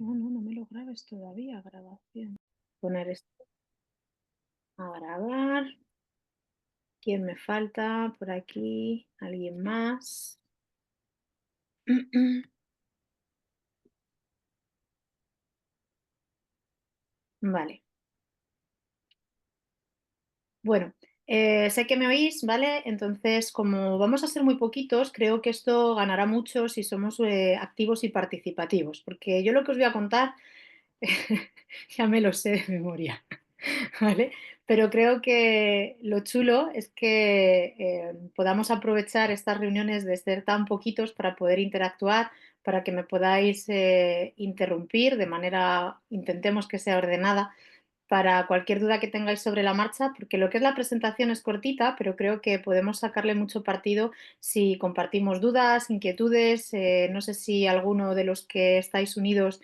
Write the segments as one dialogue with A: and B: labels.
A: No me lo grabes todavía, grabación. Poner esto a grabar. ¿Quién me falta por aquí? ¿Alguien más? Vale. Bueno, sé que me oís, ¿vale? Entonces, como vamos a ser muy poquitos, creo que esto ganará mucho si somos activos y participativos, porque yo lo que os voy a contar ya me lo sé de memoria. ¿Vale? Pero creo que lo chulo es que podamos aprovechar estas reuniones de ser tan poquitos para poder interactuar, para que me podáis interrumpir de manera, intentemos que sea ordenada, para cualquier duda que tengáis sobre la marcha, porque lo que es la presentación es cortita, pero creo que podemos sacarle mucho partido si compartimos dudas, inquietudes. No sé si alguno de los que estáis unidos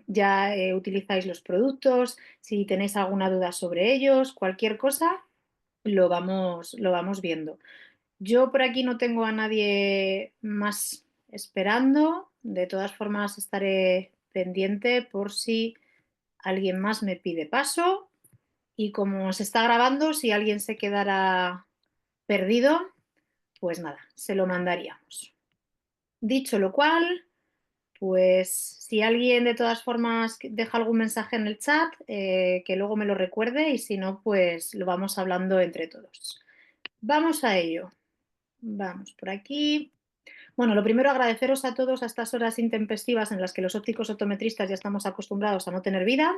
A: ya utilizáis los productos, si tenéis alguna duda sobre ellos, cualquier cosa, lo vamos viendo. Yo por aquí no tengo a nadie más esperando. De todas formas, estaré pendiente por si alguien más me pide paso. Y como se está grabando, si alguien se quedara perdido, pues nada, se lo mandaríamos. Dicho lo cual, pues si alguien de todas formas deja algún mensaje en el chat, que luego me lo recuerde y si no, pues lo vamos hablando entre todos. Vamos a ello. Vamos por aquí. Bueno, lo primero agradeceros a todos a estas horas intempestivas en las que los ópticos optometristas ya estamos acostumbrados a no tener vida,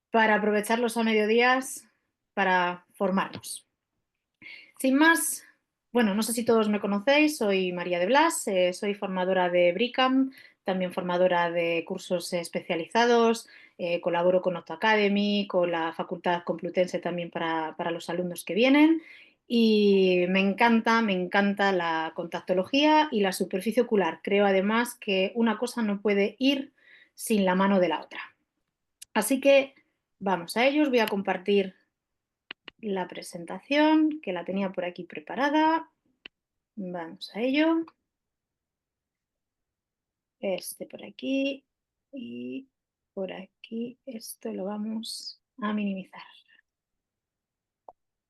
A: para aprovecharlos a mediodías para formarnos. Sin más, bueno, no sé si todos me conocéis, soy María de Blas, soy formadora de Bricam, también formadora de cursos especializados, colaboro con Opto Academy, con la Facultad Complutense también para los alumnos que vienen y me encanta la contactología y la superficie ocular. Creo además que una cosa no puede ir sin la mano de la otra. Así que vamos a ello, os voy a compartir la presentación, que la tenía por aquí preparada. Vamos a ello. Este por aquí y por aquí. Esto lo vamos a minimizar.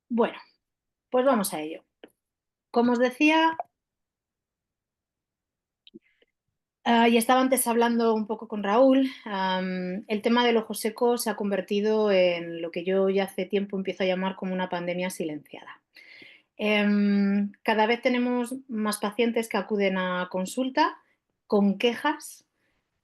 A: Bueno, pues vamos a ello. Como os decía, y estaba antes hablando un poco con Raúl, el tema del ojo seco se ha convertido en lo que yo ya hace tiempo empiezo a llamar como una pandemia silenciada. Cada vez tenemos más pacientes que acuden a consulta con quejas,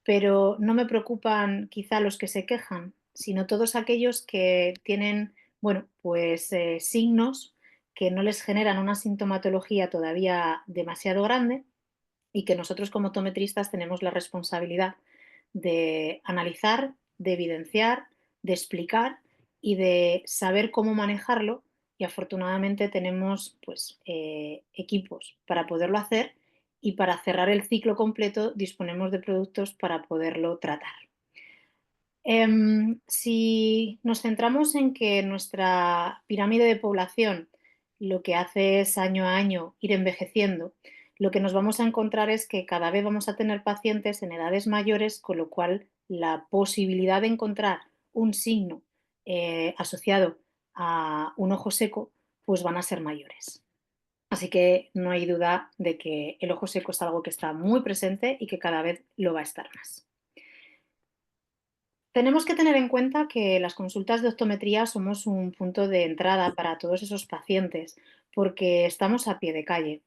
A: pero no me preocupan quizá los que se quejan, sino todos aquellos que tienen, bueno, pues signos que no les generan una sintomatología todavía demasiado grande y que nosotros como optometristas tenemos la responsabilidad de analizar, de evidenciar, de explicar y de saber cómo manejarlo, y afortunadamente tenemos pues, equipos para poderlo hacer, y para cerrar el ciclo completo disponemos de productos para poderlo tratar. Si nos centramos en que nuestra pirámide de población lo que hace es año a año ir envejeciendo, lo que nos vamos a encontrar es que cada vez vamos a tener pacientes en edades mayores, con lo cual la posibilidad de encontrar un signo asociado a un ojo seco, pues van a ser mayores. Así que no hay duda de que el ojo seco es algo que está muy presente y que cada vez lo va a estar más. Tenemos que tener en cuenta que las consultas de optometría somos un punto de entrada para todos esos pacientes, porque estamos a pie de calle.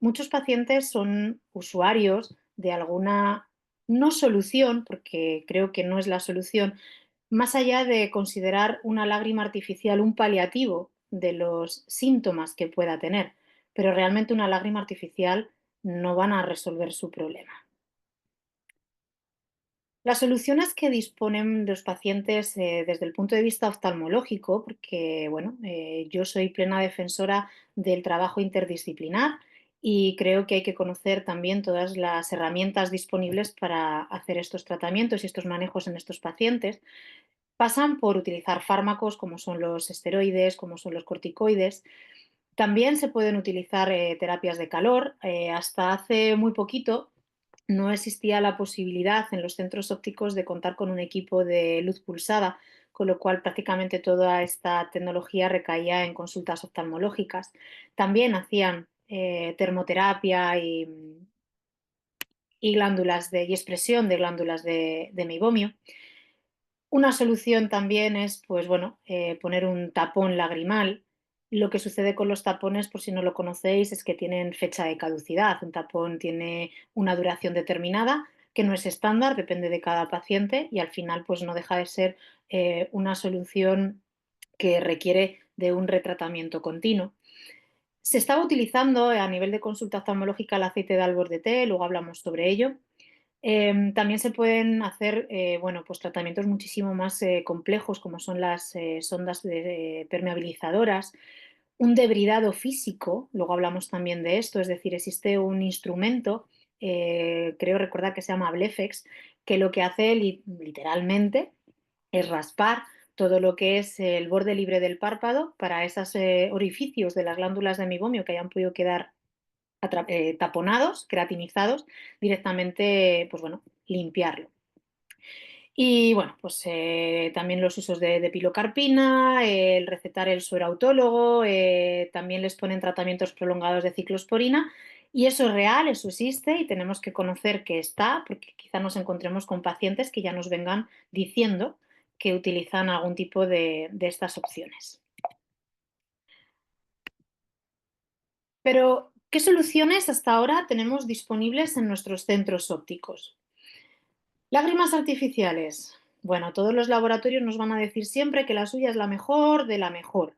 A: Muchos pacientes son usuarios de alguna, no solución, porque creo que no es la solución, más allá de considerar una lágrima artificial un paliativo de los síntomas que pueda tener, pero realmente una lágrima artificial no van a resolver su problema. Las soluciones que disponen los pacientes desde el punto de vista oftalmológico, porque bueno, yo soy plena defensora del trabajo interdisciplinar y creo que hay que conocer también todas las herramientas disponibles para hacer estos tratamientos y estos manejos en estos pacientes. Pasan por utilizar fármacos como son los esteroides, como son los corticoides. También se pueden utilizar terapias de calor. Hasta hace muy poquito no existía la posibilidad en los centros ópticos de contar con un equipo de luz pulsada, con lo cual prácticamente toda esta tecnología recaía en consultas oftalmológicas. También hacían termoterapia y expresión de glándulas de meibomio. Una solución también es, pues bueno, poner un tapón lagrimal. Lo que sucede con los tapones, por si no lo conocéis, es que tienen fecha de caducidad. Un tapón tiene una duración determinada que no es estándar, depende de cada paciente y al final pues no deja de ser una solución que requiere de un retratamiento continuo. Se estaba utilizando a nivel de consulta oftalmológica el aceite de árbol de té, luego hablamos sobre ello. También se pueden hacer bueno, pues tratamientos muchísimo más complejos, como son las sondas permeabilizadoras, un debridado físico, luego hablamos también de esto, es decir, existe un instrumento, creo recordar que se llama Blefex, que lo que hace literalmente es raspar todo lo que es el borde libre del párpado para esos orificios de las glándulas de mibomio que hayan podido quedar taponados, queratinizados, directamente, pues bueno, limpiarlo. Y bueno, pues también los usos de pilocarpina, el recetar el suero autólogo, también les ponen tratamientos prolongados de ciclosporina y eso es real, eso existe y tenemos que conocer que está, porque quizá nos encontremos con pacientes que ya nos vengan diciendo que utilizan algún tipo de estas opciones. Pero, ¿qué soluciones hasta ahora tenemos disponibles en nuestros centros ópticos? Lágrimas artificiales. Bueno, todos los laboratorios nos van a decir siempre que la suya es la mejor de la mejor.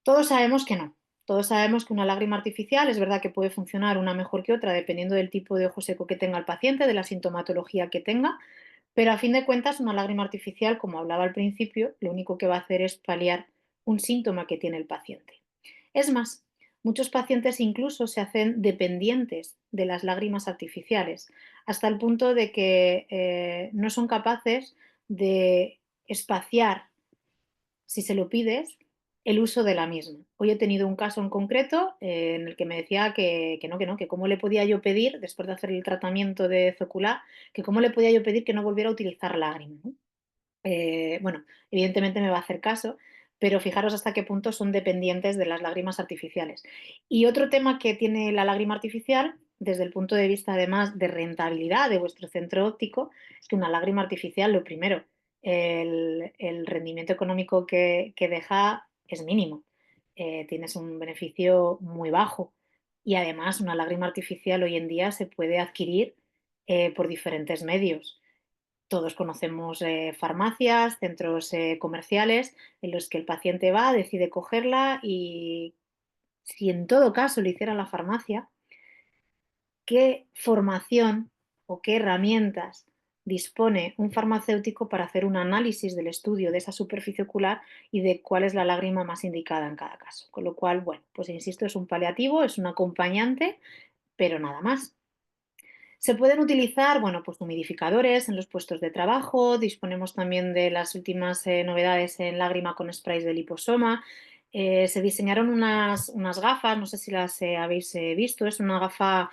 A: Todos sabemos que no. Todos sabemos que una lágrima artificial es verdad que puede funcionar una mejor que otra dependiendo del tipo de ojo seco que tenga el paciente, de la sintomatología que tenga, pero a fin de cuentas una lágrima artificial, como hablaba al principio, lo único que va a hacer es paliar un síntoma que tiene el paciente. Es más, muchos pacientes incluso se hacen dependientes de las lágrimas artificiales, hasta el punto de que no son capaces de espaciar, si se lo pides, el uso de la misma. Hoy he tenido un caso en concreto en el que me decía que cómo le podía yo pedir, después de hacer el tratamiento de zocular, que cómo le podía yo pedir que no volviera a utilizar lágrima, ¿no? Bueno, evidentemente me va a hacer caso, pero fijaros hasta qué punto son dependientes de las lágrimas artificiales. Y otro tema que tiene la lágrima artificial, desde el punto de vista además de rentabilidad de vuestro centro óptico, es que una lágrima artificial, lo primero, el rendimiento económico que deja es mínimo. Tienes un beneficio muy bajo. Y además una lágrima artificial hoy en día se puede adquirir por diferentes medios. Todos conocemos farmacias, centros comerciales en los que el paciente va, decide cogerla y si en todo caso lo hiciera la farmacia, ¿qué formación o qué herramientas dispone un farmacéutico para hacer un análisis del estudio de esa superficie ocular y de cuál es la lágrima más indicada en cada caso? Con lo cual, bueno, pues insisto, es un paliativo, es un acompañante, pero nada más. Se pueden utilizar, bueno, pues humidificadores en los puestos de trabajo, disponemos también de las últimas novedades en lágrima con sprays de liposoma. Se diseñaron unas gafas, no sé si las habéis visto, es una gafa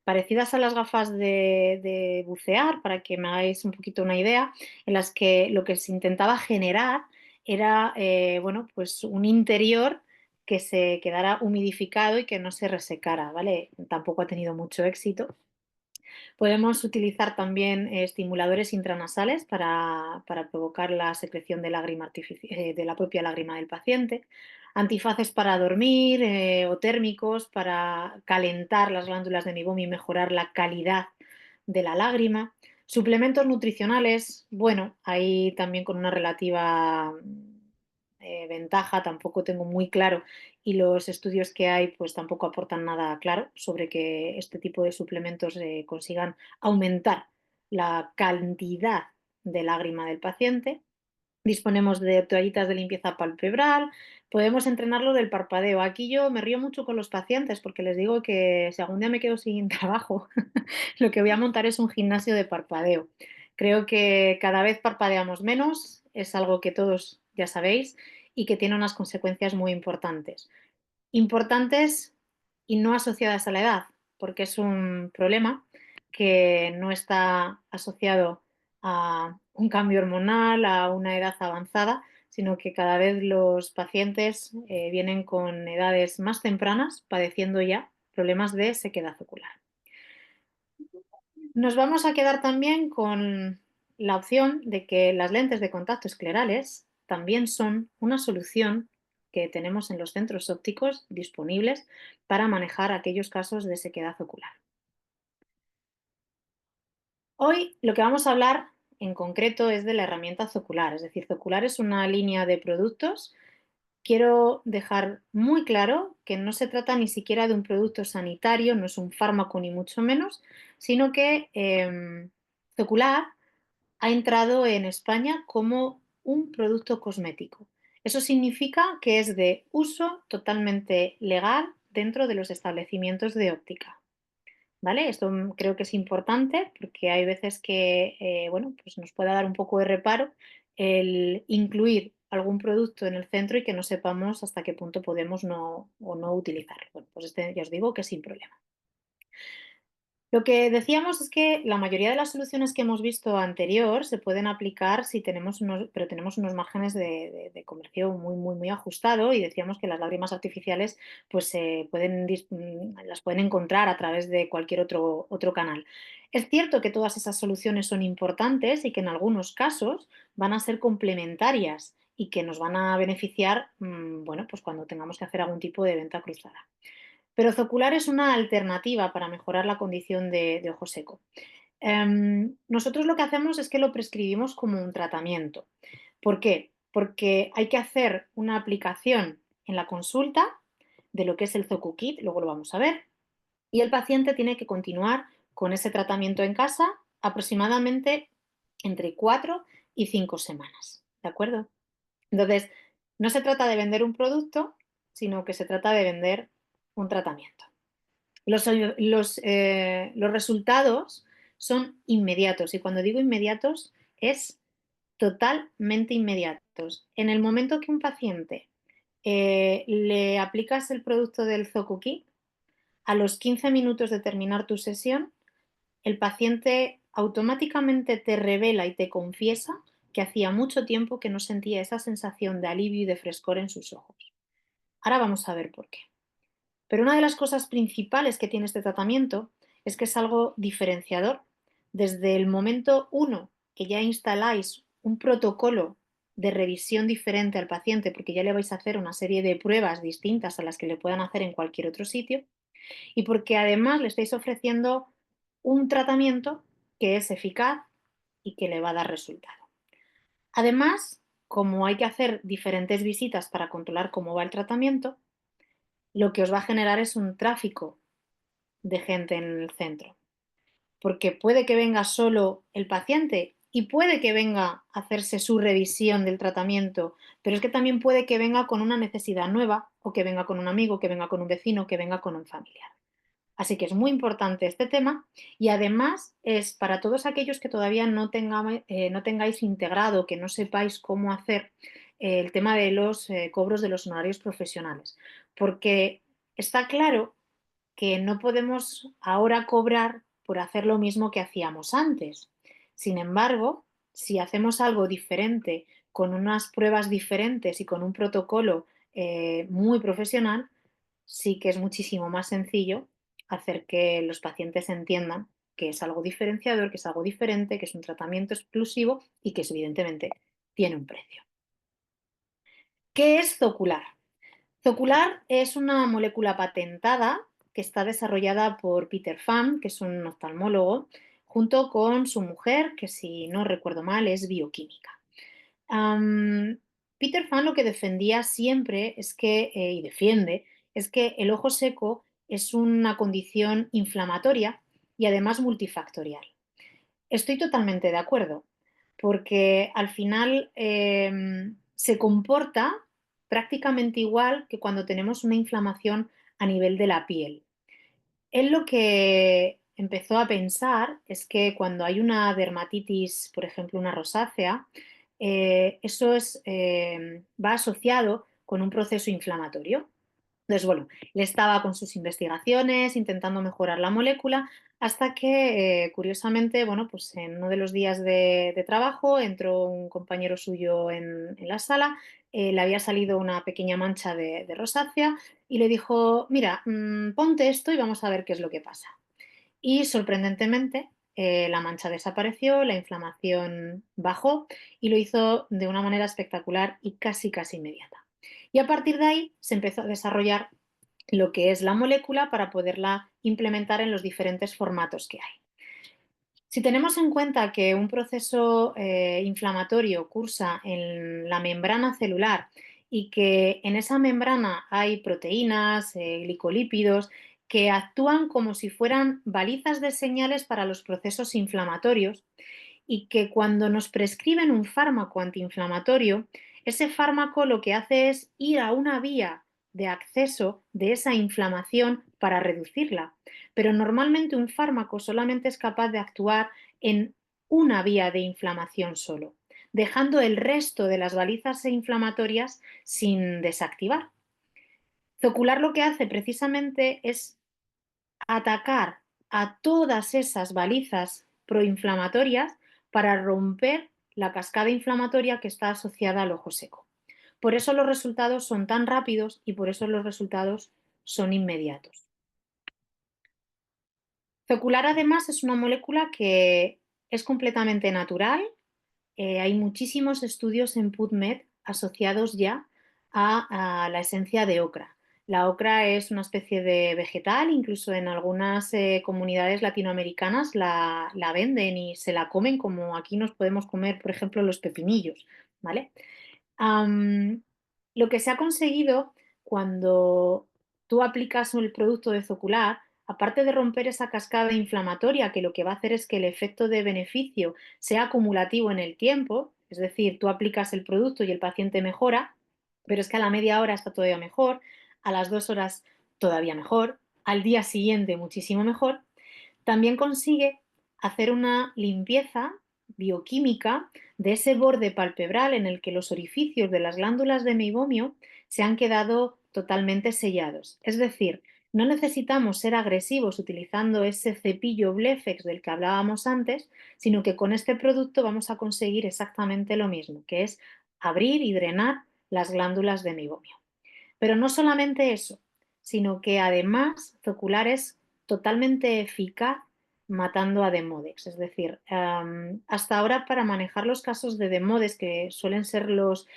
A: parecidas a las gafas de bucear, para que me hagáis un poquito una idea, en las que lo que se intentaba generar era, bueno, pues un interior que se quedara humidificado y que no se resecara, ¿vale? Tampoco ha tenido mucho éxito. Podemos utilizar también estimuladores intranasales para provocar la secreción de lágrima de la propia lágrima del paciente, antifaces para dormir o térmicos para calentar las glándulas de mibomio y mejorar la calidad de la lágrima, suplementos nutricionales, bueno, ahí también con una relativa ventaja, tampoco tengo muy claro y los estudios que hay pues tampoco aportan nada claro sobre que este tipo de suplementos consigan aumentar la cantidad de lágrima del paciente. Disponemos de toallitas de limpieza palpebral, podemos entrenarlo del parpadeo. Aquí yo me río mucho con los pacientes porque les digo que si algún día me quedo sin trabajo, lo que voy a montar es un gimnasio de parpadeo. Creo que cada vez parpadeamos menos, es algo que todos ya sabéis y que tiene unas consecuencias muy importantes. Importantes y no asociadas a la edad. porque es un problema que no está asociado a un cambio hormonal, a una edad avanzada, sino que cada vez los pacientes vienen con edades más tempranas padeciendo ya problemas de sequedad ocular. Nos vamos a quedar también con la opción de que las lentes de contacto esclerales también son una solución que tenemos en los centros ópticos disponibles para manejar aquellos casos de sequedad ocular. Hoy lo que vamos a hablar en concreto es de la herramienta Zocular, es decir, Zocular es una línea de productos. Quiero dejar muy claro que no se trata ni siquiera de un producto sanitario, no es un fármaco ni mucho menos, sino que Zocular ha entrado en España como un producto cosmético. Eso significa que es de uso totalmente legal dentro de los establecimientos de óptica. ¿Vale? Esto creo que es importante porque hay veces que bueno, pues nos puede dar un poco de reparo el incluir algún producto en el centro y que no sepamos hasta qué punto podemos no, o no utilizarlo. Bueno, pues este ya os digo que sin problema. Lo que decíamos es que la mayoría de las soluciones que hemos visto anterior se pueden aplicar si tenemos pero tenemos unos márgenes de comercio muy, muy, muy ajustado y decíamos que las lágrimas artificiales pues las pueden encontrar a través de cualquier otro canal. Es cierto que todas esas soluciones son importantes y que en algunos casos van a ser complementarias y que nos van a beneficiar, bueno, pues cuando tengamos que hacer algún tipo de venta cruzada. Pero Zocular es una alternativa para mejorar la condición de ojo seco. Nosotros lo que hacemos es que lo prescribimos como un tratamiento. ¿Por qué? Porque hay que hacer una aplicación en la consulta de lo que es el ZocuKit, luego lo vamos a ver, y el paciente tiene que continuar con ese tratamiento en casa aproximadamente entre 4 y 5 semanas. ¿De acuerdo? Entonces, no se trata de vender un producto, sino que se trata de vender un tratamiento. Los resultados son inmediatos y cuando digo inmediatos es totalmente inmediatos. En el momento que un paciente le aplicas el producto del Zocuki, a los 15 minutos de terminar tu sesión, el paciente automáticamente te revela y te confiesa que hacía mucho tiempo que no sentía esa sensación de alivio y de frescor en sus ojos. Ahora vamos a ver por qué. Pero una de las cosas principales que tiene este tratamiento es que es algo diferenciador. Desde el momento uno que ya instaláis un protocolo de revisión diferente al paciente, porque ya le vais a hacer una serie de pruebas distintas a las que le puedan hacer en cualquier otro sitio, y porque además le estáis ofreciendo un tratamiento que es eficaz y que le va a dar resultado. Además, como hay que hacer diferentes visitas para controlar cómo va el tratamiento, lo que os va a generar es un tráfico de gente en el centro, porque puede que venga solo el paciente y puede que venga a hacerse su revisión del tratamiento, pero es que también puede que venga con una necesidad nueva o que venga con un amigo, que venga con un vecino, que venga con un familiar. Así que es muy importante este tema y además es para todos aquellos que todavía no tengáis integrado, que no sepáis cómo hacer el tema de los cobros de los honorarios profesionales, porque está claro que no podemos ahora cobrar por hacer lo mismo que hacíamos antes. Sin embargo, si hacemos algo diferente, con unas pruebas diferentes y con un protocolo muy profesional, sí que es muchísimo más sencillo hacer que los pacientes entiendan que es algo diferenciador, que es algo diferente, que es un tratamiento exclusivo y que evidentemente tiene un precio. ¿Qué es Zocular? Zocular es una molécula patentada que está desarrollada por Peter Pham, que es un oftalmólogo, junto con su mujer, que si no recuerdo mal es bioquímica. Um, Peter Pham lo que defendía siempre es que, y defiende, es que el ojo seco es una condición inflamatoria y además multifactorial. Estoy totalmente de acuerdo, porque al final se comporta prácticamente igual que cuando tenemos una inflamación a nivel de la piel. Él lo que empezó a pensar es que cuando hay una dermatitis, por ejemplo, una rosácea, eso va asociado con un proceso inflamatorio. Entonces, bueno, él estaba con sus investigaciones, intentando mejorar la molécula, hasta que, curiosamente, bueno, pues en uno de los días de trabajo entró un compañero suyo en la sala, le había salido una pequeña mancha de rosácea y le dijo, mira, ponte esto y vamos a ver qué es lo que pasa. Y sorprendentemente, la mancha desapareció, la inflamación bajó y lo hizo de una manera espectacular y casi, casi inmediata. Y a partir de ahí se empezó a desarrollar lo que es la molécula para poderla implementar en los diferentes formatos que hay. Si tenemos en cuenta que un proceso inflamatorio cursa en la membrana celular y que en esa membrana hay proteínas, glicolípidos, que actúan como si fueran balizas de señales para los procesos inflamatorios y que cuando nos prescriben un fármaco antiinflamatorio, ese fármaco lo que hace es ir a una vía de acceso de esa inflamación para reducirla. Pero normalmente un fármaco solamente es capaz de actuar en una vía de inflamación solo, dejando el resto de las balizas inflamatorias sin desactivar. Zocular lo que hace precisamente es atacar a todas esas balizas proinflamatorias para romper la cascada inflamatoria que está asociada al ojo seco. Por eso los resultados son tan rápidos y por eso los resultados son inmediatos. Zocular además es una molécula que es completamente natural. Hay muchísimos estudios en PubMed asociados ya a la esencia de ocra. La ocra es una especie de vegetal, incluso en algunas comunidades latinoamericanas la venden y se la comen como aquí nos podemos comer, por ejemplo, los pepinillos, ¿vale? Am, lo que se ha conseguido cuando tú aplicas el producto de Zocular, aparte de romper esa cascada inflamatoria, que lo que va a hacer es que el efecto de beneficio sea acumulativo en el tiempo, es decir, tú aplicas el producto y el paciente mejora, pero es que a la media hora está todavía mejor, a las 2 horas todavía mejor, al día siguiente muchísimo mejor, también consigue hacer una limpieza bioquímica de ese borde palpebral en el que los orificios de las glándulas de meibomio se han quedado totalmente sellados. Es decir, no necesitamos ser agresivos utilizando ese cepillo Blefex del que hablábamos antes, sino que con este producto vamos a conseguir exactamente lo mismo, que es abrir y drenar las glándulas de meibomio. Pero no solamente eso, sino que además Zocular es totalmente eficaz matando a Demodex. Es decir, hasta ahora para manejar los casos de Demodex, que suelen ser los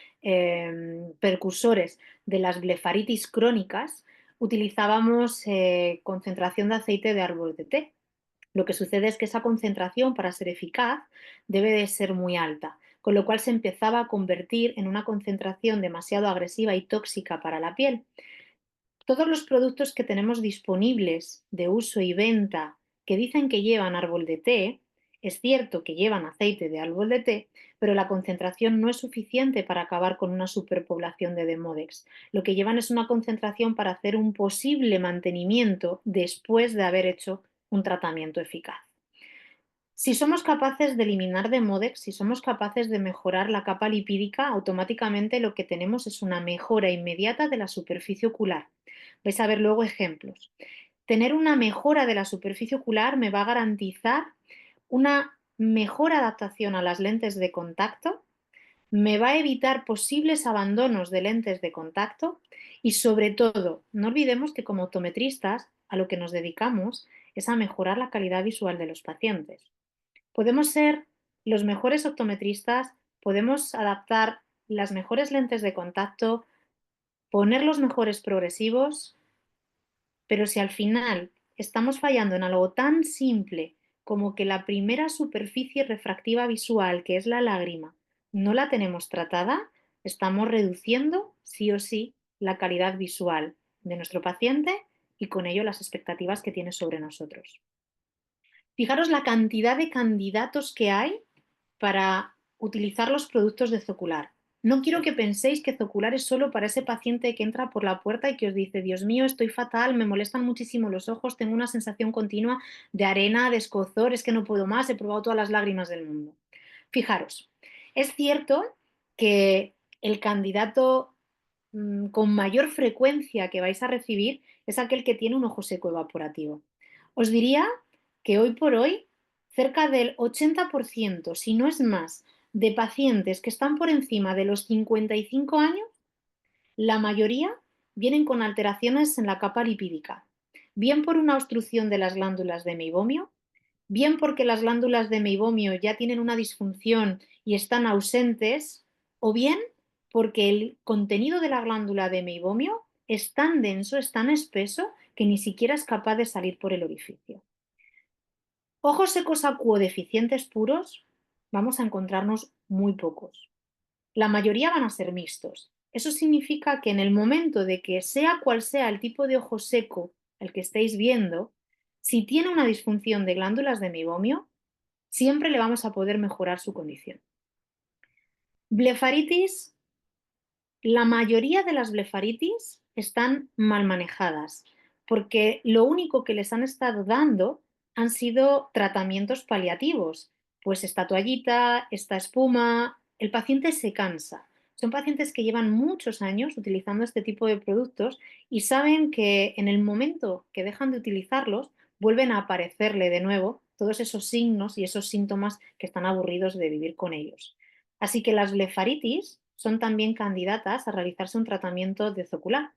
A: precursores de las blefaritis crónicas, utilizábamos concentración de aceite de árbol de té. Lo que sucede es que esa concentración, para ser eficaz, debe de ser muy alta, con lo cual se empezaba a convertir en una concentración demasiado agresiva y tóxica para la piel. Todos los productos que tenemos disponibles de uso y venta que dicen que llevan árbol de té, es cierto que llevan aceite de árbol de té, pero la concentración no es suficiente para acabar con una superpoblación de Demodex. Lo que llevan es una concentración para hacer un posible mantenimiento después de haber hecho un tratamiento eficaz. Si somos capaces de eliminar Demodex, si somos capaces de mejorar la capa lipídica, automáticamente lo que tenemos es una mejora inmediata de la superficie ocular. Vais a ver luego ejemplos. Tener una mejora de la superficie ocular me va a garantizar una mejor adaptación a las lentes de contacto, me va a evitar posibles abandonos de lentes de contacto y sobre todo, no olvidemos que como optometristas a lo que nos dedicamos es a mejorar la calidad visual de los pacientes. Podemos ser los mejores optometristas, podemos adaptar las mejores lentes de contacto, poner los mejores progresivos, pero si al final estamos fallando en algo tan simple como que la primera superficie refractiva visual, que es la lágrima, no la tenemos tratada, estamos reduciendo sí o sí la calidad visual de nuestro paciente y con ello las expectativas que tiene sobre nosotros. Fijaros la cantidad de candidatos que hay para utilizar los productos de Zocular. No quiero que penséis que Zocular es solo para ese paciente que entra por la puerta y que os dice, Dios mío, estoy fatal, me molestan muchísimo los ojos, tengo una sensación continua de arena, de escozor, es que no puedo más, he probado todas las lágrimas del mundo. Fijaros, es cierto que el candidato con mayor frecuencia que vais a recibir es aquel que tiene un ojo seco evaporativo. Os diría que hoy por hoy, cerca del 80%, si no es más, de pacientes que están por encima de los 55 años, la mayoría vienen con alteraciones en la capa lipídica, bien por una obstrucción de las glándulas de meibomio, bien porque las glándulas de meibomio ya tienen una disfunción y están ausentes, o bien porque el contenido de la glándula de meibomio es tan denso, es tan espeso, que ni siquiera es capaz de salir por el orificio. Ojos secos acuodeficientes puros vamos a encontrarnos muy pocos. La mayoría van a ser mixtos. Eso significa que en el momento de que sea cual sea el tipo de ojo seco el que estéis viendo, si tiene una disfunción de glándulas de meibomio, siempre le vamos a poder mejorar su condición. Blefaritis, la mayoría de las blefaritis están mal manejadas porque lo único que les han estado dando han sido tratamientos paliativos, pues esta toallita, esta espuma, el paciente se cansa. Son pacientes que llevan muchos años utilizando este tipo de productos y saben que en el momento que dejan de utilizarlos, vuelven a aparecerle de nuevo todos esos signos y esos síntomas que están aburridos de vivir con ellos. Así que las blefaritis son también candidatas a realizarse un tratamiento de ocular.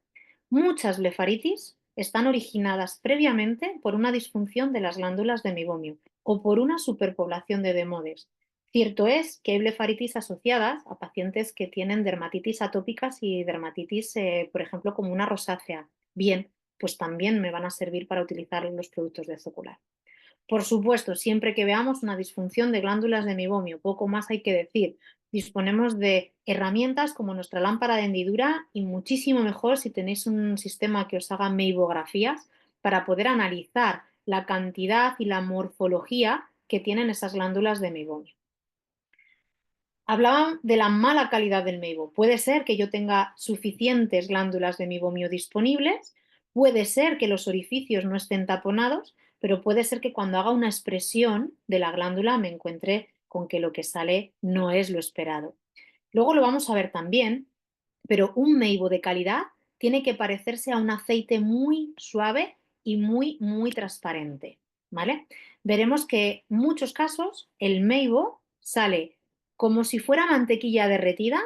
A: Muchas blefaritis están originadas previamente por una disfunción de las glándulas de meibomio o por una superpoblación de demodes. Cierto es que hay blefaritis asociadas a pacientes que tienen dermatitis atópicas y dermatitis, por ejemplo, como una rosácea. Bien, pues también me van a servir para utilizar los productos de ocular. Por supuesto, siempre que veamos una disfunción de glándulas de meibomio, poco más hay que decir. Disponemos de herramientas como nuestra lámpara de hendidura y muchísimo mejor si tenéis un sistema que os haga meibografías para poder analizar la cantidad y la morfología que tienen esas glándulas de meibomio. Hablaban de la mala calidad del meibo. Puede ser que yo tenga suficientes glándulas de meibomio disponibles, puede ser que los orificios no estén taponados, pero puede ser que cuando haga una expresión de la glándula me encuentre con que lo que sale no es lo esperado. Luego lo vamos a ver también, pero un meibo de calidad tiene que parecerse a un aceite muy suave y muy, muy transparente, ¿vale? Veremos que en muchos casos el meibo sale como si fuera mantequilla derretida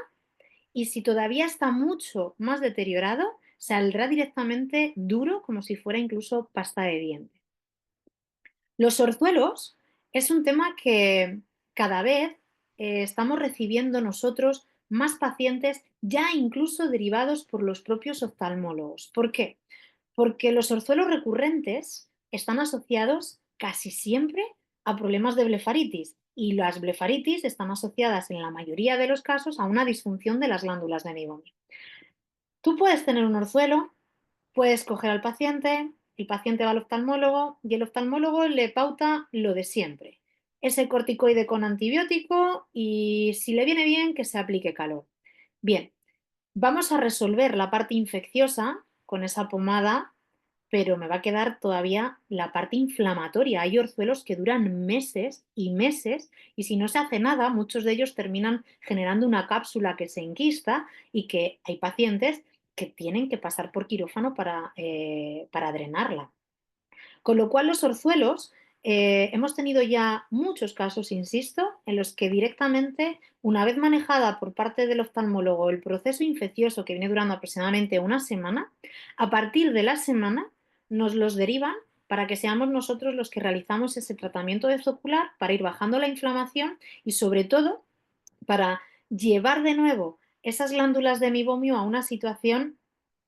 A: y si todavía está mucho más deteriorado, saldrá directamente duro como si fuera incluso pasta de dientes. Los orzuelos es un tema que cada vez estamos recibiendo nosotros más pacientes ya incluso derivados por los propios oftalmólogos. ¿Por qué? Porque los orzuelos recurrentes están asociados casi siempre a problemas de blefaritis y las blefaritis están asociadas en la mayoría de los casos a una disfunción de las glándulas de meibomio. Tú puedes tener un orzuelo. Puedes coger al paciente, el paciente va al oftalmólogo y el oftalmólogo le pauta lo de siempre. Ese corticoide con antibiótico y si le viene bien que se aplique calor. Bien, vamos a resolver la parte infecciosa con esa pomada, pero me va a quedar todavía la parte inflamatoria. Hay orzuelos que duran meses y meses y si no se hace nada, muchos de ellos terminan generando una cápsula que se enquista y que hay pacientes que tienen que pasar por quirófano para drenarla. Con lo cual los orzuelos, hemos tenido ya muchos casos, insisto, en los que directamente, una vez manejada por parte del oftalmólogo el proceso infeccioso que viene durando aproximadamente una semana, a partir de la semana nos los derivan para que seamos nosotros los que realizamos ese tratamiento de ocular para ir bajando la inflamación y sobre todo para llevar de nuevo esas glándulas de meibomio a una situación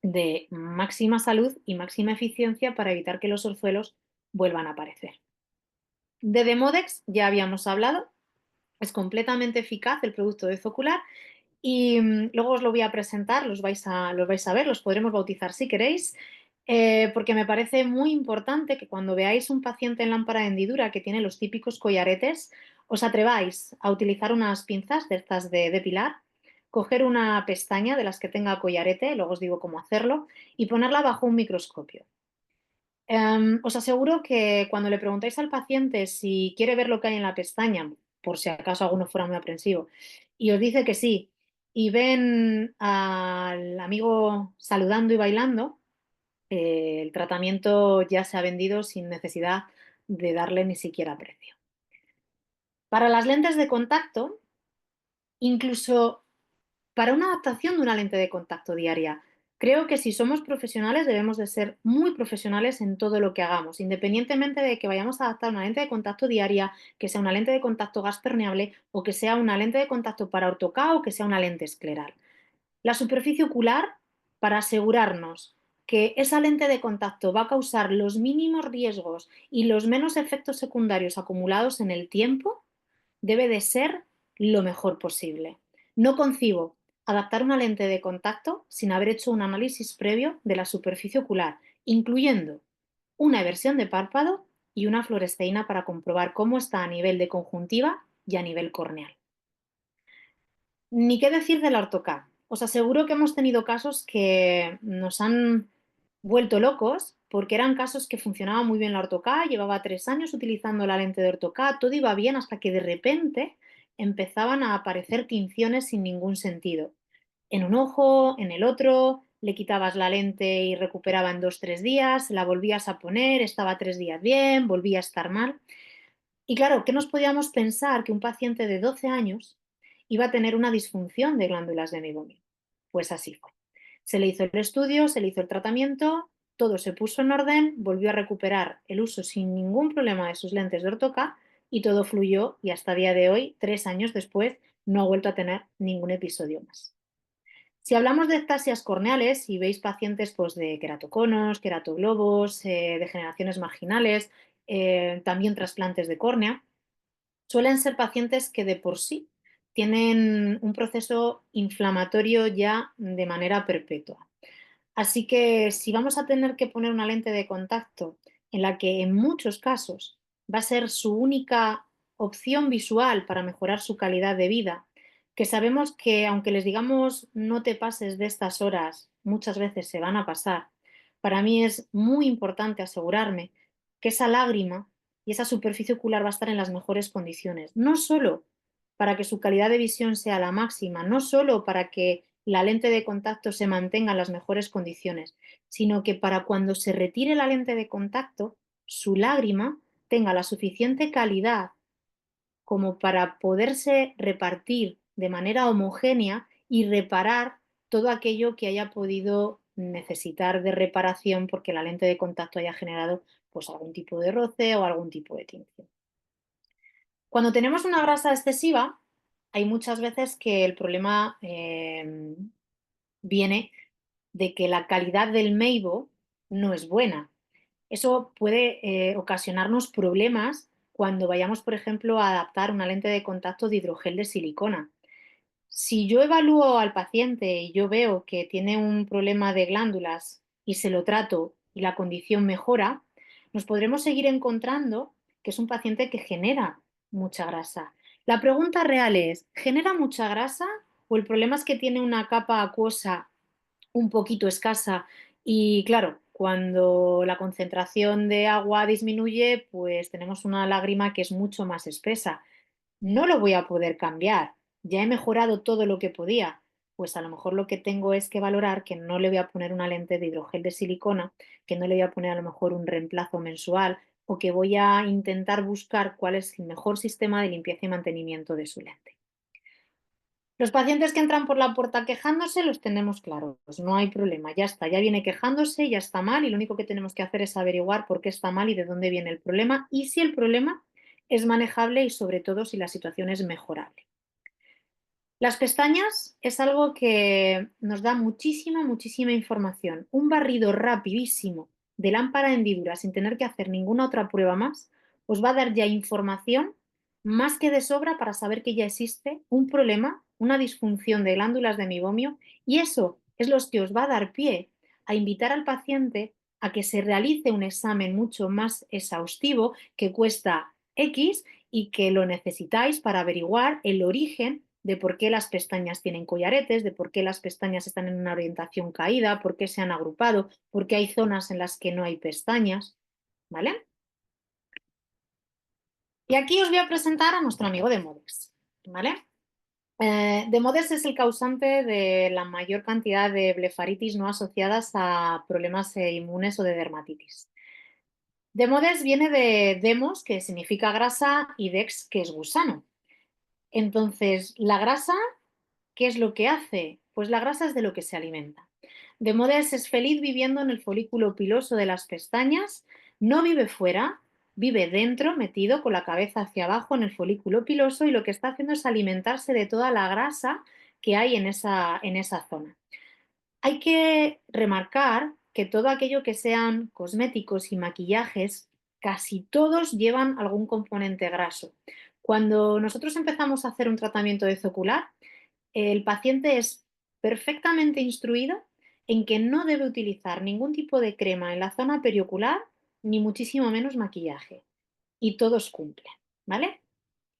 A: de máxima salud y máxima eficiencia para evitar que los orzuelos vuelvan a aparecer. De Demodex ya habíamos hablado, es completamente eficaz el producto de Zocular y luego os lo voy a presentar, los vais a ver, los podremos bautizar si queréis, porque me parece muy importante que cuando veáis un paciente en lámpara de hendidura que tiene los típicos collaretes, os atreváis a utilizar unas pinzas de estas de depilar, coger una pestaña de las que tenga collarete, luego os digo cómo hacerlo, y ponerla bajo un microscopio. Os aseguro que cuando le preguntáis al paciente si quiere ver lo que hay en la pestaña, por si acaso alguno fuera muy aprensivo, y os dice que sí, y ven al amigo saludando y bailando, el tratamiento ya se ha vendido sin necesidad de darle ni siquiera precio. Para las lentes de contacto, incluso para una adaptación de una lente de contacto diaria, creo que si somos profesionales debemos de ser muy profesionales en todo lo que hagamos, independientemente de que vayamos a adaptar una lente de contacto diaria, que sea una lente de contacto gas permeable o que sea una lente de contacto para ortoca o que sea una lente escleral. La superficie ocular, para asegurarnos que esa lente de contacto va a causar los mínimos riesgos y los menos efectos secundarios acumulados en el tiempo, debe de ser lo mejor posible. No concibo adaptar una lente de contacto sin haber hecho un análisis previo de la superficie ocular, incluyendo una eversión de párpado y una fluoresceína para comprobar cómo está a nivel de conjuntiva y a nivel corneal. Ni qué decir de la ortocat. Os aseguro que hemos tenido casos que nos han vuelto locos porque eran casos que funcionaba muy bien la ortocat, llevaba 3 años utilizando la lente de ortocat, todo iba bien hasta que de repente empezaban a aparecer tinciones sin ningún sentido. En un ojo, en el otro, le quitabas la lente y recuperaba en 2 o 3 días, la volvías a poner, estaba 3 días bien, volvía a estar mal. Y claro, ¿qué nos podíamos pensar que un paciente de 12 años iba a tener una disfunción de glándulas de meiomio? Pues así fue. Se le hizo el estudio, se le hizo el tratamiento, todo se puso en orden, volvió a recuperar el uso sin ningún problema de sus lentes de ortoca y todo fluyó y hasta día de hoy, 3 años después, no ha vuelto a tener ningún episodio más. Si hablamos de ectasias corneales y veis pacientes pues, de queratoconos, queratoglobos, degeneraciones marginales, también trasplantes de córnea, suelen ser pacientes que de por sí tienen un proceso inflamatorio ya de manera perpetua. Así que si vamos a tener que poner una lente de contacto en la que en muchos casos va a ser su única opción visual para mejorar su calidad de vida, que sabemos que aunque les digamos no te pases de estas horas, muchas veces se van a pasar, para mí es muy importante asegurarme que esa lágrima y esa superficie ocular va a estar en las mejores condiciones, no solo para que su calidad de visión sea la máxima, no solo para que la lente de contacto se mantenga en las mejores condiciones, sino que para cuando se retire la lente de contacto, su lágrima tenga la suficiente calidad como para poderse repartir de manera homogénea y reparar todo aquello que haya podido necesitar de reparación porque la lente de contacto haya generado pues algún tipo de roce o algún tipo de tinción. Cuando tenemos una grasa excesiva, hay muchas veces que el problema viene de que la calidad del meibo no es buena. Eso puede ocasionarnos problemas cuando vayamos, por ejemplo, a adaptar una lente de contacto de hidrogel de silicona. Si yo evalúo al paciente y yo veo que tiene un problema de glándulas y se lo trato y la condición mejora, nos podremos seguir encontrando que es un paciente que genera mucha grasa. La pregunta real es, ¿genera mucha grasa o el problema es que tiene una capa acuosa un poquito escasa? Y claro, cuando la concentración de agua disminuye, pues tenemos una lágrima que es mucho más espesa. No lo voy a poder cambiar. Ya he mejorado todo lo que podía. Pues a lo mejor lo que tengo es que valorar que no le voy a poner una lente de hidrogel de silicona, que no le voy a poner a lo mejor un reemplazo mensual o que voy a intentar buscar cuál es el mejor sistema de limpieza y mantenimiento de su lente. Los pacientes que entran por la puerta quejándose los tenemos claros, no hay problema, ya está, ya viene quejándose, ya está mal y lo único que tenemos que hacer es averiguar por qué está mal y de dónde viene el problema y si el problema es manejable y sobre todo si la situación es mejorable. Las pestañas es algo que nos da muchísima, muchísima información. Un barrido rapidísimo de lámpara de hendidura sin tener que hacer ninguna otra prueba más os va a dar ya información más que de sobra para saber que ya existe un problema, una disfunción de glándulas de mibomio y eso es lo que os va a dar pie a invitar al paciente a que se realice un examen mucho más exhaustivo que cuesta X y que lo necesitáis para averiguar el origen de por qué las pestañas tienen collaretes, de por qué las pestañas están en una orientación caída, por qué se han agrupado, por qué hay zonas en las que no hay pestañas, ¿vale? Y aquí os voy a presentar a nuestro amigo de Modex, ¿vale? Demodex es el causante de la mayor cantidad de blefaritis no asociadas a problemas inmunes o de dermatitis. Demodex viene de demos, que significa grasa, y dex, que es gusano. Entonces, la grasa, ¿qué es lo que hace? Pues la grasa es de lo que se alimenta. Demodex es feliz viviendo en el folículo piloso de las pestañas, no vive fuera, vive dentro, metido con la cabeza hacia abajo en el folículo piloso y lo que está haciendo es alimentarse de toda la grasa que hay en esa zona. Hay que remarcar que todo aquello que sean cosméticos y maquillajes, casi todos llevan algún componente graso. Cuando nosotros empezamos a hacer un tratamiento de ocular, el paciente es perfectamente instruido en que no debe utilizar ningún tipo de crema en la zona periocular, ni muchísimo menos maquillaje. Y todos cumplen, ¿vale?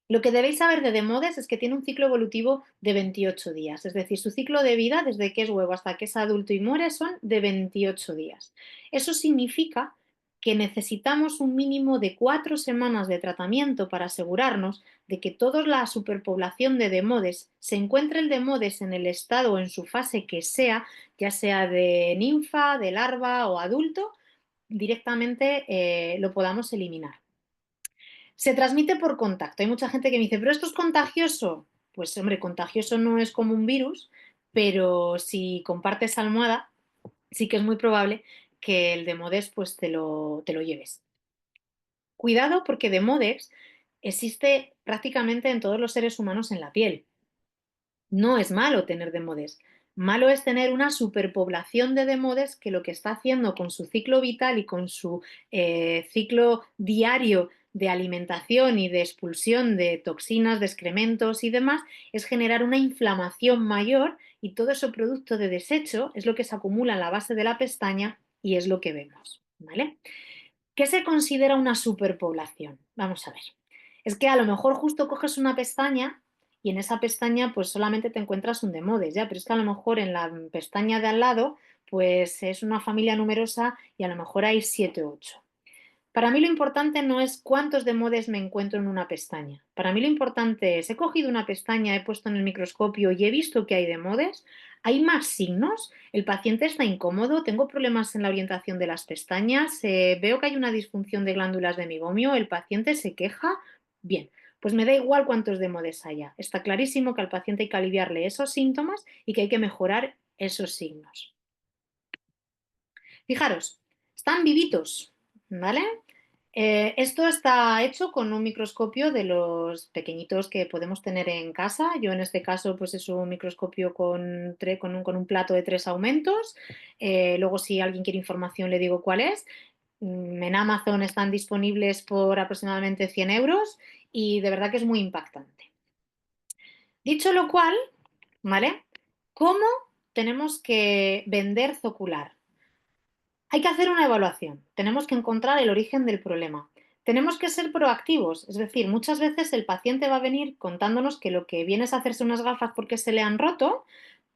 A: Lo que debéis saber de Demodes es que tiene un ciclo evolutivo de 28 días, es decir, su ciclo de vida desde que es huevo hasta que es adulto y muere son de 28 días. Eso significa que necesitamos un mínimo de 4 semanas de tratamiento para asegurarnos de que toda la superpoblación de Demodes se encuentre el Demodes en el estado o en su fase que sea, ya sea de ninfa, de larva o adulto, directamente lo podamos eliminar. Se transmite por contacto. Hay mucha gente que me dice, pero esto es contagioso. Pues hombre, contagioso no es como un virus, pero si compartes almohada, sí que es muy probable que el Demodex pues te lo lleves. Cuidado porque Demodex existe prácticamente en todos los seres humanos en la piel. No es malo tener demodes. Malo es tener una superpoblación de demodes que lo que está haciendo con su ciclo vital y con su ciclo diario de alimentación y de expulsión de toxinas, de excrementos y demás, es generar una inflamación mayor y todo eso producto de desecho es lo que se acumula en la base de la pestaña y es lo que vemos, ¿vale? ¿Qué se considera una superpoblación? Vamos a ver. Es que a lo mejor justo coges una pestaña y en esa pestaña pues solamente te encuentras un demodes, ya, pero es que a lo mejor en la pestaña de al lado pues es una familia numerosa y a lo mejor hay 7 o 8. Para mí lo importante no es cuántos demodes me encuentro en una pestaña. Para mí lo importante es, he cogido una pestaña, he puesto en el microscopio y he visto que hay demodes. ¿Hay más signos? ¿El paciente está incómodo? ¿Tengo problemas en la orientación de las pestañas? ¿Veo que hay una disfunción de glándulas de migomio? ¿El paciente se queja? Bien, pues me da igual cuántos demodes haya. Está clarísimo que al paciente hay que aliviarle esos síntomas y que hay que mejorar esos signos. Fijaros, están vivitos, ¿vale? Esto está hecho con un microscopio de los pequeñitos que podemos tener en casa. Yo en este caso pues es un microscopio con un plato de 3 aumentos. Luego si alguien quiere información le digo cuál es. En Amazon están disponibles por aproximadamente 100 euros y de verdad que es muy impactante. Dicho lo cual, ¿vale? ¿Cómo tenemos que vender Zocular? Hay que hacer una evaluación, tenemos que encontrar el origen del problema. Tenemos que ser proactivos, es decir, muchas veces el paciente va a venir contándonos que lo que viene es hacerse unas gafas porque se le han roto,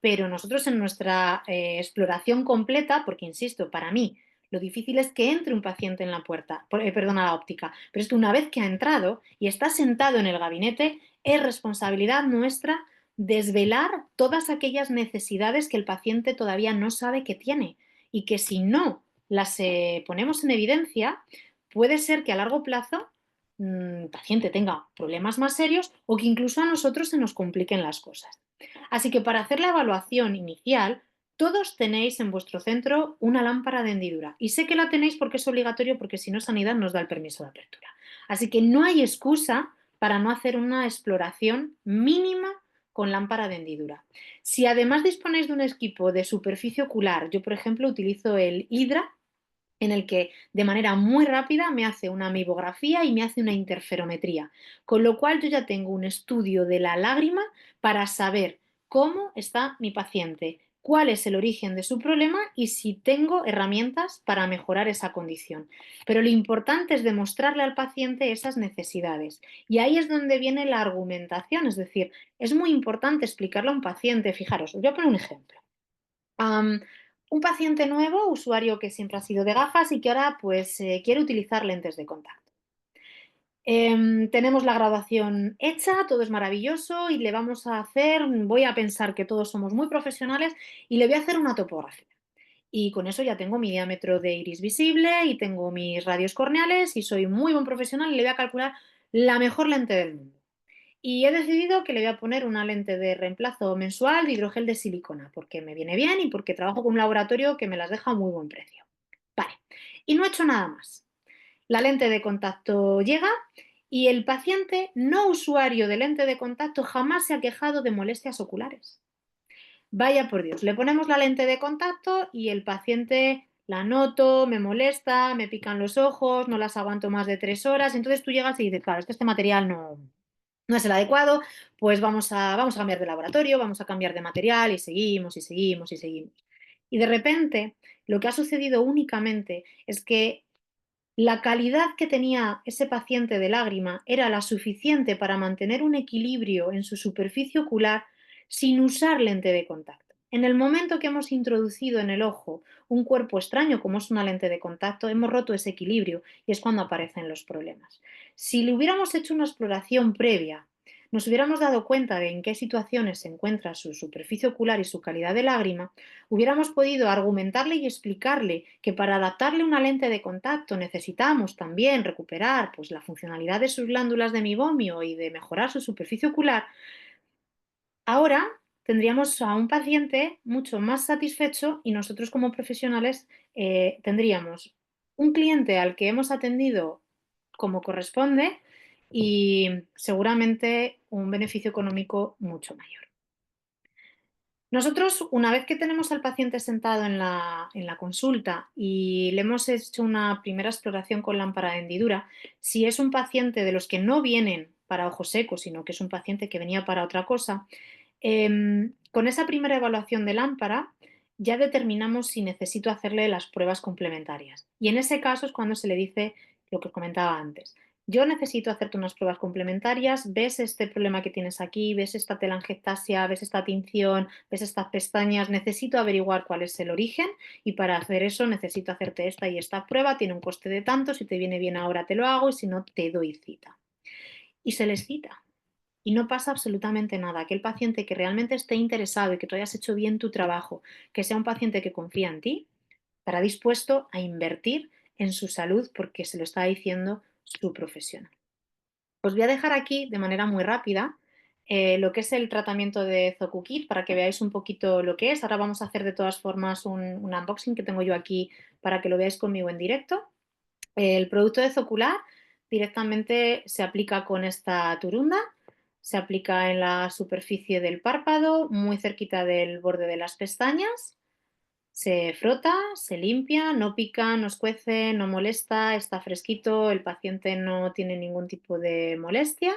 A: pero nosotros en nuestra exploración completa, porque insisto, para mí lo difícil es que entre un paciente en la puerta, perdón, a la óptica, pero es que una vez que ha entrado y está sentado en el gabinete, es responsabilidad nuestra desvelar todas aquellas necesidades que el paciente todavía no sabe que tiene y que si no las ponemos en evidencia, puede ser que a largo plazo el paciente tenga problemas más serios o que incluso a nosotros se nos compliquen las cosas. Así que para hacer la evaluación inicial, todos tenéis en vuestro centro una lámpara de hendidura. Y sé que la tenéis porque es obligatorio, porque si no, Sanidad nos da el permiso de apertura. Así que no hay excusa para no hacer una exploración mínima con lámpara de hendidura. Si además disponéis de un equipo de superficie ocular, yo por ejemplo utilizo el Hydra, en el que de manera muy rápida me hace una amibografía y me hace una interferometría, con lo cual yo ya tengo un estudio de la lágrima para saber cómo está mi paciente, cuál es el origen de su problema y si tengo herramientas para mejorar esa condición. Pero lo importante es demostrarle al paciente esas necesidades. Y ahí es donde viene la argumentación, es decir, es muy importante explicarle a un paciente, fijaros, os voy a poner un ejemplo. Un paciente nuevo, usuario que siempre ha sido de gafas y que ahora pues quiere utilizar lentes de contacto. Tenemos la graduación hecha, todo es maravilloso y le vamos a hacer, voy a pensar que todos somos muy profesionales y le voy a hacer una topografía. Y con eso ya tengo mi diámetro de iris visible y tengo mis radios corneales y soy muy buen profesional y le voy a calcular la mejor lente del mundo. Y he decidido que le voy a poner una lente de reemplazo mensual de hidrogel de silicona, porque me viene bien y porque trabajo con un laboratorio que me las deja a muy buen precio. Vale, y no he hecho nada más. La lente de contacto llega y el paciente no usuario de lente de contacto jamás se ha quejado de molestias oculares. Vaya por Dios, le ponemos la lente de contacto y el paciente la noto, me molesta, me pican los ojos, no las aguanto más de 3 horas. Entonces tú llegas y dices, claro, es que este material no es el adecuado, pues vamos a cambiar de laboratorio, vamos a cambiar de material y seguimos y seguimos y seguimos. Y de repente, lo que ha sucedido únicamente es que la calidad que tenía ese paciente de lágrima era la suficiente para mantener un equilibrio en su superficie ocular sin usar lente de contacto. En el momento que hemos introducido en el ojo un cuerpo extraño como es una lente de contacto, hemos roto ese equilibrio y es cuando aparecen los problemas. Si le hubiéramos hecho una exploración previa, nos hubiéramos dado cuenta de en qué situaciones se encuentra su superficie ocular y su calidad de lágrima, hubiéramos podido argumentarle y explicarle que para adaptarle una lente de contacto necesitamos también recuperar pues, la funcionalidad de sus glándulas de mibomio y de mejorar su superficie ocular. Ahora tendríamos a un paciente mucho más satisfecho y nosotros como profesionales tendríamos un cliente al que hemos atendido como corresponde y seguramente un beneficio económico mucho mayor. Nosotros, una vez que tenemos al paciente sentado en la consulta y le hemos hecho una primera exploración con lámpara de hendidura, si es un paciente de los que no vienen para ojos secos, sino que es un paciente que venía para otra cosa, con esa primera evaluación de lámpara ya determinamos si necesito hacerle las pruebas complementarias. Y en ese caso es cuando se le dice lo que os comentaba antes. Yo necesito hacerte unas pruebas complementarias, ves este problema que tienes aquí, ves esta telangiectasia, ves esta tinción, ves estas pestañas, necesito averiguar cuál es el origen y para hacer eso necesito hacerte esta y esta prueba, tiene un coste de tanto, si te viene bien ahora te lo hago y si no te doy cita. Y se les cita. Y no pasa absolutamente nada. Que el paciente que realmente esté interesado y que tú hayas hecho bien tu trabajo, que sea un paciente que confía en ti, estará dispuesto a invertir en su salud porque se lo está diciendo su profesional. Os voy a dejar aquí de manera muy rápida lo que es el tratamiento de Zocukit para que veáis un poquito lo que es. Ahora vamos a hacer de todas formas un unboxing que tengo yo aquí para que lo veáis conmigo en directo. El producto de Zocular directamente se aplica con esta turunda, se aplica en la superficie del párpado, muy cerquita del borde de las pestañas, se frota, se limpia, no pica, no escuece, no molesta, está fresquito, el paciente no tiene ningún tipo de molestia.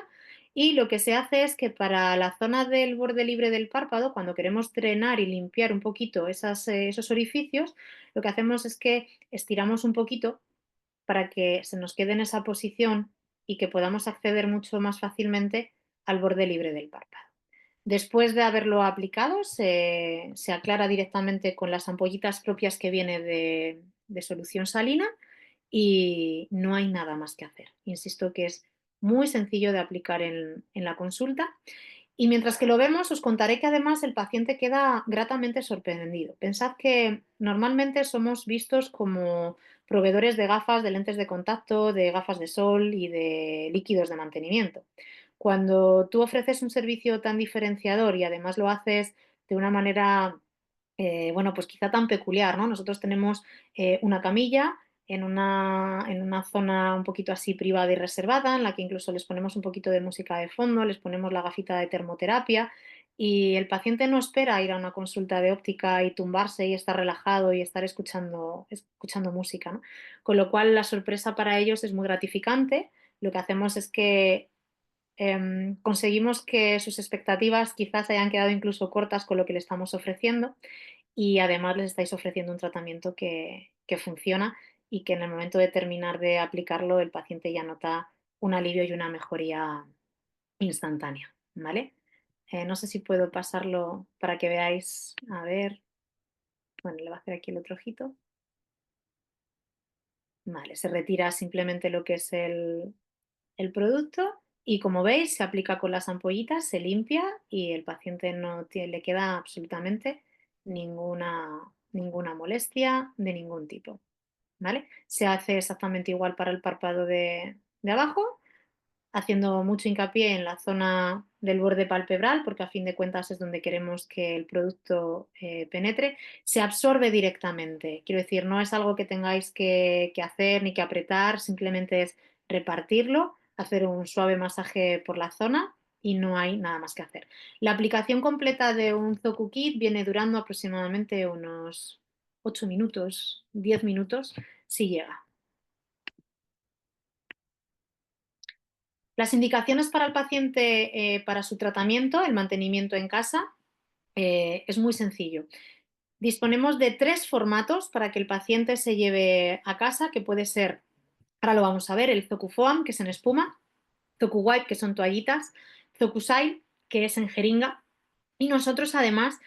A: Y lo que se hace es que para la zona del borde libre del párpado, cuando queremos drenar y limpiar un poquito esos orificios, lo que hacemos es que estiramos un poquito para que se nos quede en esa posición y que podamos acceder mucho más fácilmente al borde libre del párpado. Después de haberlo aplicado, se aclara directamente con las ampollitas propias que viene de solución salina y no hay nada más que hacer. Insisto que es muy sencillo de aplicar en la consulta y mientras que lo vemos, os contaré que además el paciente queda gratamente sorprendido. Pensad que normalmente somos vistos como proveedores de gafas, de lentes de contacto, de gafas de sol y de líquidos de mantenimiento. Cuando tú ofreces un servicio tan diferenciador y además lo haces de una manera, bueno, pues quizá tan peculiar, ¿no? Nosotros tenemos una camilla en una zona un poquito así privada y reservada, en la que incluso les ponemos un poquito de música de fondo, les ponemos la gafita de termoterapia y el paciente no espera ir a una consulta de óptica y tumbarse y estar relajado y estar escuchando música, ¿no? Con lo cual la sorpresa para ellos es muy gratificante. Lo que hacemos es que conseguimos que sus expectativas quizás hayan quedado incluso cortas con lo que le estamos ofreciendo y además les estáis ofreciendo un tratamiento que funciona y que en el momento de terminar de aplicarlo el paciente ya nota un alivio y una mejoría instantánea, ¿vale? No sé si puedo pasarlo para que veáis, a ver, bueno, le voy a hacer aquí el otro ojito. Vale, se retira simplemente lo que es el producto y como veis se aplica con las ampollitas, se limpia y el paciente no le queda absolutamente ninguna molestia de ningún tipo, ¿vale? Se hace exactamente igual para el párpado de abajo, haciendo mucho hincapié en la zona del borde palpebral, porque a fin de cuentas es donde queremos que el producto penetre, se absorbe directamente. Quiero decir, no es algo que tengáis que hacer ni que apretar, simplemente es repartirlo, hacer un suave masaje por la zona y no hay nada más que hacer. La aplicación completa de un Zoku Kit viene durando aproximadamente unos 8 minutos, 10 minutos, si llega. Las indicaciones para el paciente para su tratamiento, el mantenimiento en casa, es muy sencillo. Disponemos de 3 formatos para que el paciente se lleve a casa, que puede ser, ahora lo vamos a ver, el Zocufoam, que es en espuma, Zocuwipe, que son toallitas, Zocusai, que es en jeringa, y nosotros además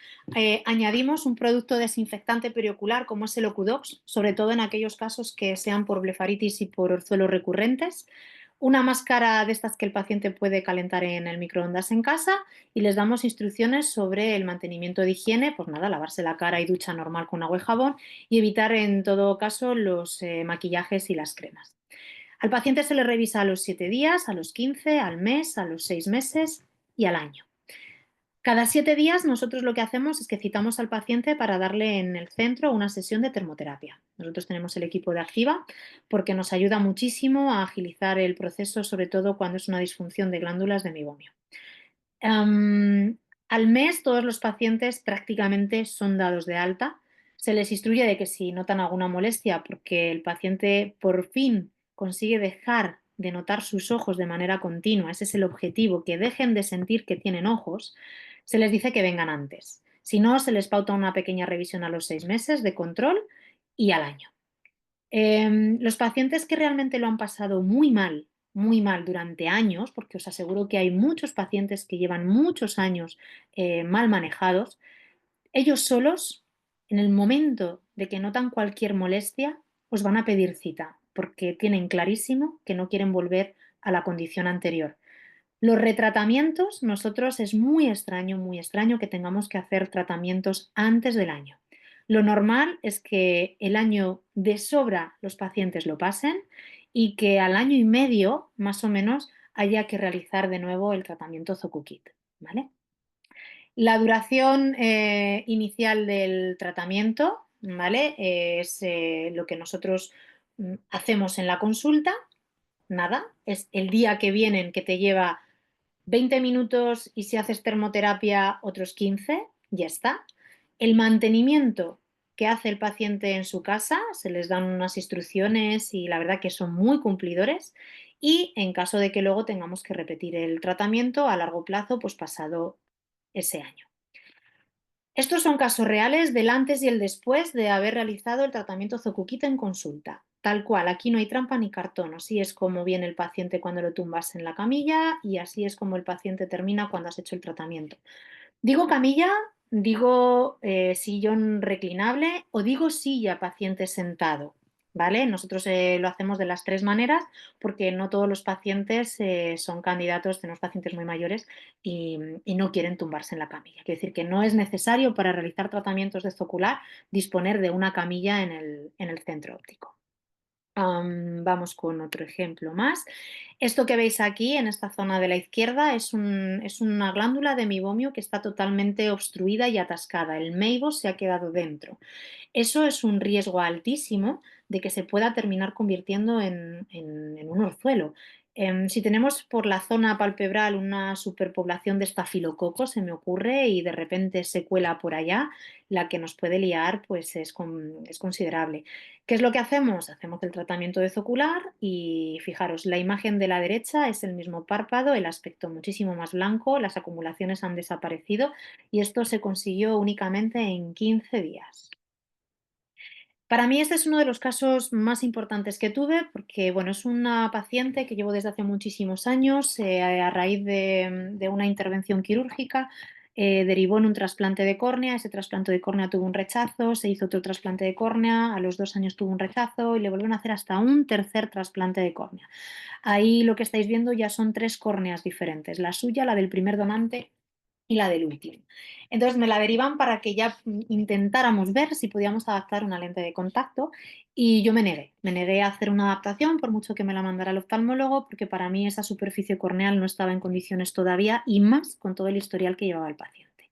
A: añadimos un producto desinfectante periocular como es el Ocudox, sobre todo en aquellos casos que sean por blefaritis y por orzuelos recurrentes. Una máscara de estas que el paciente puede calentar en el microondas en casa y les damos instrucciones sobre el mantenimiento de higiene, pues nada, lavarse la cara y ducha normal con agua y jabón y evitar en todo caso los maquillajes y las cremas. Al paciente se le revisa a los 7 días, a los 15, al mes, a los 6 meses y al año. Cada 7 días nosotros lo que hacemos es que citamos al paciente para darle en el centro una sesión de termoterapia. Nosotros tenemos el equipo de Activa porque nos ayuda muchísimo a agilizar el proceso, sobre todo cuando es una disfunción de glándulas de mibomio. Al mes todos los pacientes prácticamente son dados de alta. Se les instruye de que si notan alguna molestia porque el paciente por fin consigue dejar de notar sus ojos de manera continua, ese es el objetivo, que dejen de sentir que tienen ojos, se les dice que vengan antes. Si no, se les pauta una pequeña revisión a los 6 meses de control y al año. Los pacientes que realmente lo han pasado muy mal durante años, porque os aseguro que hay muchos pacientes que llevan muchos años mal manejados, ellos solos, en el momento de que notan cualquier molestia, os van a pedir cita, porque tienen clarísimo que no quieren volver a la condición anterior. Los retratamientos, nosotros es muy extraño que tengamos que hacer tratamientos antes del año. Lo normal es que el año de sobra los pacientes lo pasen y que al año y medio, más o menos, haya que realizar de nuevo el tratamiento Zocukit, ¿vale? La duración inicial del tratamiento, ¿vale? Es lo que nosotros hacemos en la consulta, nada, es el día que vienen que te lleva 20 minutos y si haces termoterapia otros 15, ya está. El mantenimiento que hace el paciente en su casa, se les dan unas instrucciones y la verdad que son muy cumplidores y en caso de que luego tengamos que repetir el tratamiento a largo plazo, pues pasado ese año. Estos son casos reales del antes y el después de haber realizado el tratamiento Zocukita en consulta. Tal cual, aquí no hay trampa ni cartón, así es como viene el paciente cuando lo tumbas en la camilla y así es como el paciente termina cuando has hecho el tratamiento. Digo camilla, digo sillón reclinable o digo silla paciente sentado, ¿vale? Nosotros lo hacemos de las 3 maneras porque no todos los pacientes son candidatos, tenemos pacientes muy mayores y no quieren tumbarse en la camilla. Quiere decir que no es necesario para realizar tratamientos de zocular disponer de una camilla en el centro óptico. Vamos con otro ejemplo más. Esto que veis aquí en esta zona de la izquierda es una glándula de mibomio que está totalmente obstruida y atascada. El meibo se ha quedado dentro. Eso es un riesgo altísimo de que se pueda terminar convirtiendo en un orzuelo. Si tenemos por la zona palpebral una superpoblación de estafilococos, se me ocurre, y de repente se cuela por allá, la que nos puede liar pues es considerable. ¿Qué es lo que hacemos? Hacemos el tratamiento de zocular y fijaros, la imagen de la derecha es el mismo párpado, el aspecto muchísimo más blanco, las acumulaciones han desaparecido y esto se consiguió únicamente en 15 días. Para mí este es uno de los casos más importantes que tuve porque, bueno, es una paciente que llevo desde hace muchísimos años a raíz de una intervención quirúrgica. derivó en un trasplante de córnea, ese trasplante de córnea tuvo un rechazo, se hizo otro trasplante de córnea, a los 2 años tuvo un rechazo y le volvieron a hacer hasta un tercer trasplante de córnea. Ahí lo que estáis viendo ya son 3 córneas diferentes, la suya, la del primer donante y la del último. Entonces me la derivan para que ya intentáramos ver si podíamos adaptar una lente de contacto y yo me negué a hacer una adaptación por mucho que me la mandara el oftalmólogo porque para mí esa superficie corneal no estaba en condiciones todavía y más con todo el historial que llevaba el paciente.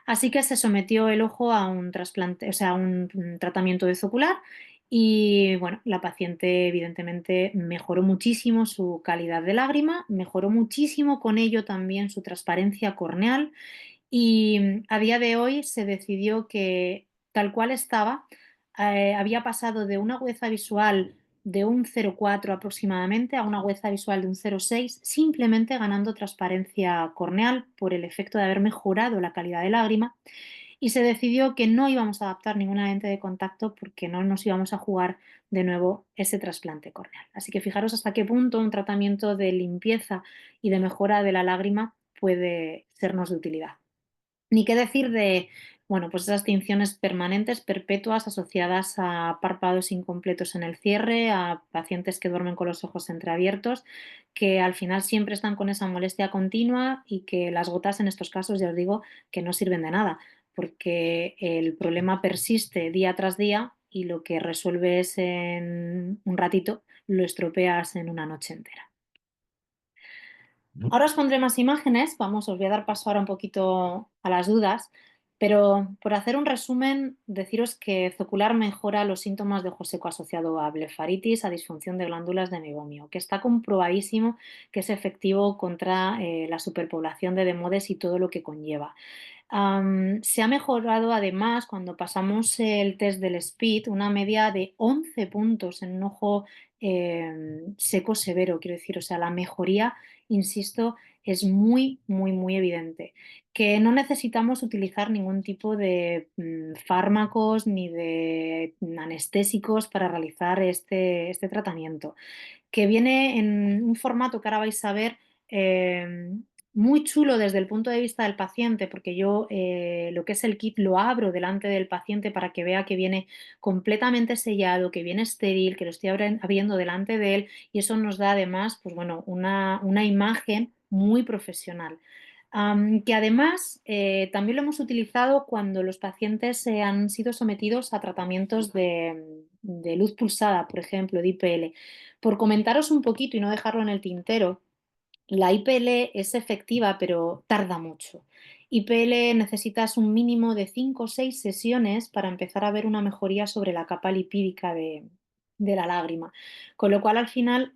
A: Así que se sometió el ojo a un trasplante, o sea, a un tratamiento de ocular y bueno, la paciente evidentemente mejoró muchísimo su calidad de lágrima, mejoró muchísimo con ello también su transparencia corneal y a día de hoy se decidió que tal cual estaba, había pasado de una agudeza visual de un 0,4 aproximadamente a una agudeza visual de un 0,6, simplemente ganando transparencia corneal por el efecto de haber mejorado la calidad de lágrima. Y se decidió que no íbamos a adaptar ninguna lente de contacto porque no nos íbamos a jugar de nuevo ese trasplante corneal. Así que fijaros hasta qué punto un tratamiento de limpieza y de mejora de la lágrima puede sernos de utilidad. Ni qué decir de, bueno, pues esas tinciones permanentes, perpetuas, asociadas a párpados incompletos en el cierre, a pacientes que duermen con los ojos entreabiertos, que al final siempre están con esa molestia continua y que las gotas en estos casos, ya os digo, que no sirven de nada, porque el problema persiste día tras día y lo que resuelves en un ratito lo estropeas en una noche entera. Ahora os pondré más imágenes, vamos, os voy a dar paso ahora un poquito a las dudas, pero por hacer un resumen, deciros que Zocular mejora los síntomas de ojo seco asociado a blefaritis, a disfunción de glándulas de meiomio, que está comprobadísimo que es efectivo contra la superpoblación de demodes y todo lo que conlleva. Se ha mejorado además cuando pasamos el test del SPID, una media de 11 puntos en un ojo seco severo, quiero decir, o sea, la mejoría, insisto, es muy, muy, muy evidente. Que no necesitamos utilizar ningún tipo de fármacos ni de anestésicos para realizar este tratamiento, que viene en un formato que ahora vais a ver eh, muy chulo desde el punto de vista del paciente, porque yo lo que es el kit lo abro delante del paciente para que vea que viene completamente sellado, que viene estéril, que lo estoy abriendo delante de él y eso nos da además, pues bueno, una imagen muy profesional. Que además también lo hemos utilizado cuando los pacientes han sido sometidos a tratamientos de luz pulsada, por ejemplo, de IPL. Por comentaros un poquito y no dejarlo en el tintero, la IPL es efectiva, pero tarda mucho. IPL necesitas un mínimo de 5 o 6 sesiones para empezar a ver una mejoría sobre la capa lipídica de la lágrima. Con lo cual, al final,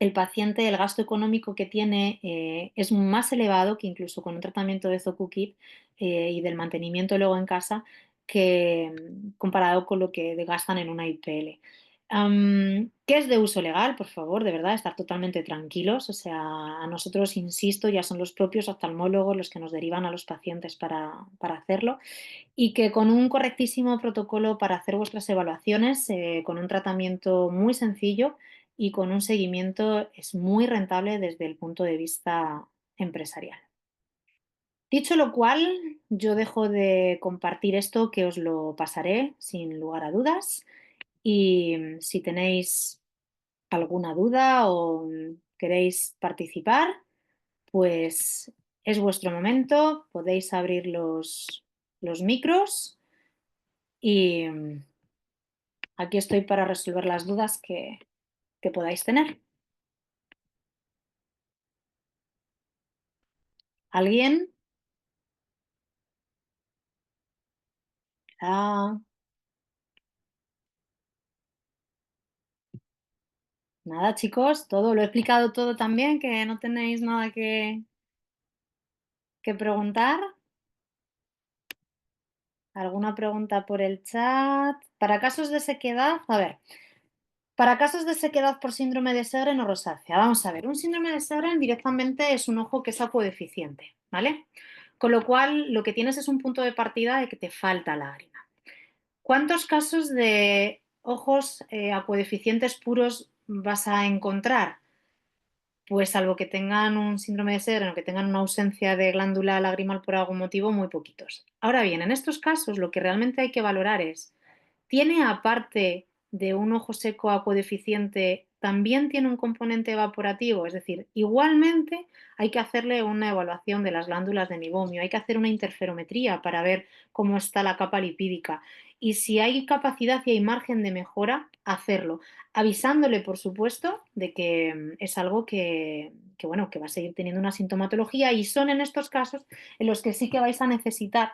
A: el paciente, el gasto económico que tiene es más elevado que incluso con un tratamiento de Zocukit y del mantenimiento luego en casa que comparado con lo que gastan en una IPL. ¿Qué es de uso legal? Por favor, de verdad, estar totalmente tranquilos. O sea, a nosotros, insisto, ya son los propios oftalmólogos los que nos derivan a los pacientes para hacerlo y que con un correctísimo protocolo para hacer vuestras evaluaciones, con un tratamiento muy sencillo y con un seguimiento es muy rentable desde el punto de vista empresarial. Dicho lo cual, yo dejo de compartir esto que os lo pasaré sin lugar a dudas y si tenéis alguna duda o queréis participar, pues es vuestro momento, podéis abrir los micros y aquí estoy para resolver las dudas que podáis tener. ¿Alguien? Ah, nada, chicos, todo, lo he explicado todo también, que no tenéis nada que preguntar. ¿Alguna pregunta por el chat? Para casos de sequedad, a ver, para casos de sequedad por síndrome de Sjögren o rosácea, vamos a ver, un síndrome de Sjögren directamente es un ojo que es acuodeficiente, ¿vale? Con lo cual, lo que tienes es un punto de partida de que te falta lágrima. ¿Cuántos casos de ojos acuodeficientes puros vas a encontrar? pues salvo que tengan un síndrome de Sjögren o que tengan una ausencia de glándula lagrimal por algún motivo, muy poquitos. Ahora bien, en estos casos lo que realmente hay que valorar es, ¿tiene aparte de un ojo seco acuodeficiente, también tiene un componente evaporativo? Es decir, igualmente hay que hacerle una evaluación de las glándulas de mibomio, hay que hacer una interferometría para ver cómo está la capa lipídica y si hay capacidad y hay margen de mejora, hacerlo, avisándole, por supuesto, de que es algo bueno, que va a seguir teniendo una sintomatología y son en estos casos en los que sí que vais a necesitar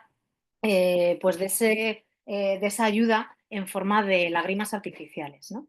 A: pues de esa ayuda en forma de lágrimas artificiales, ¿no?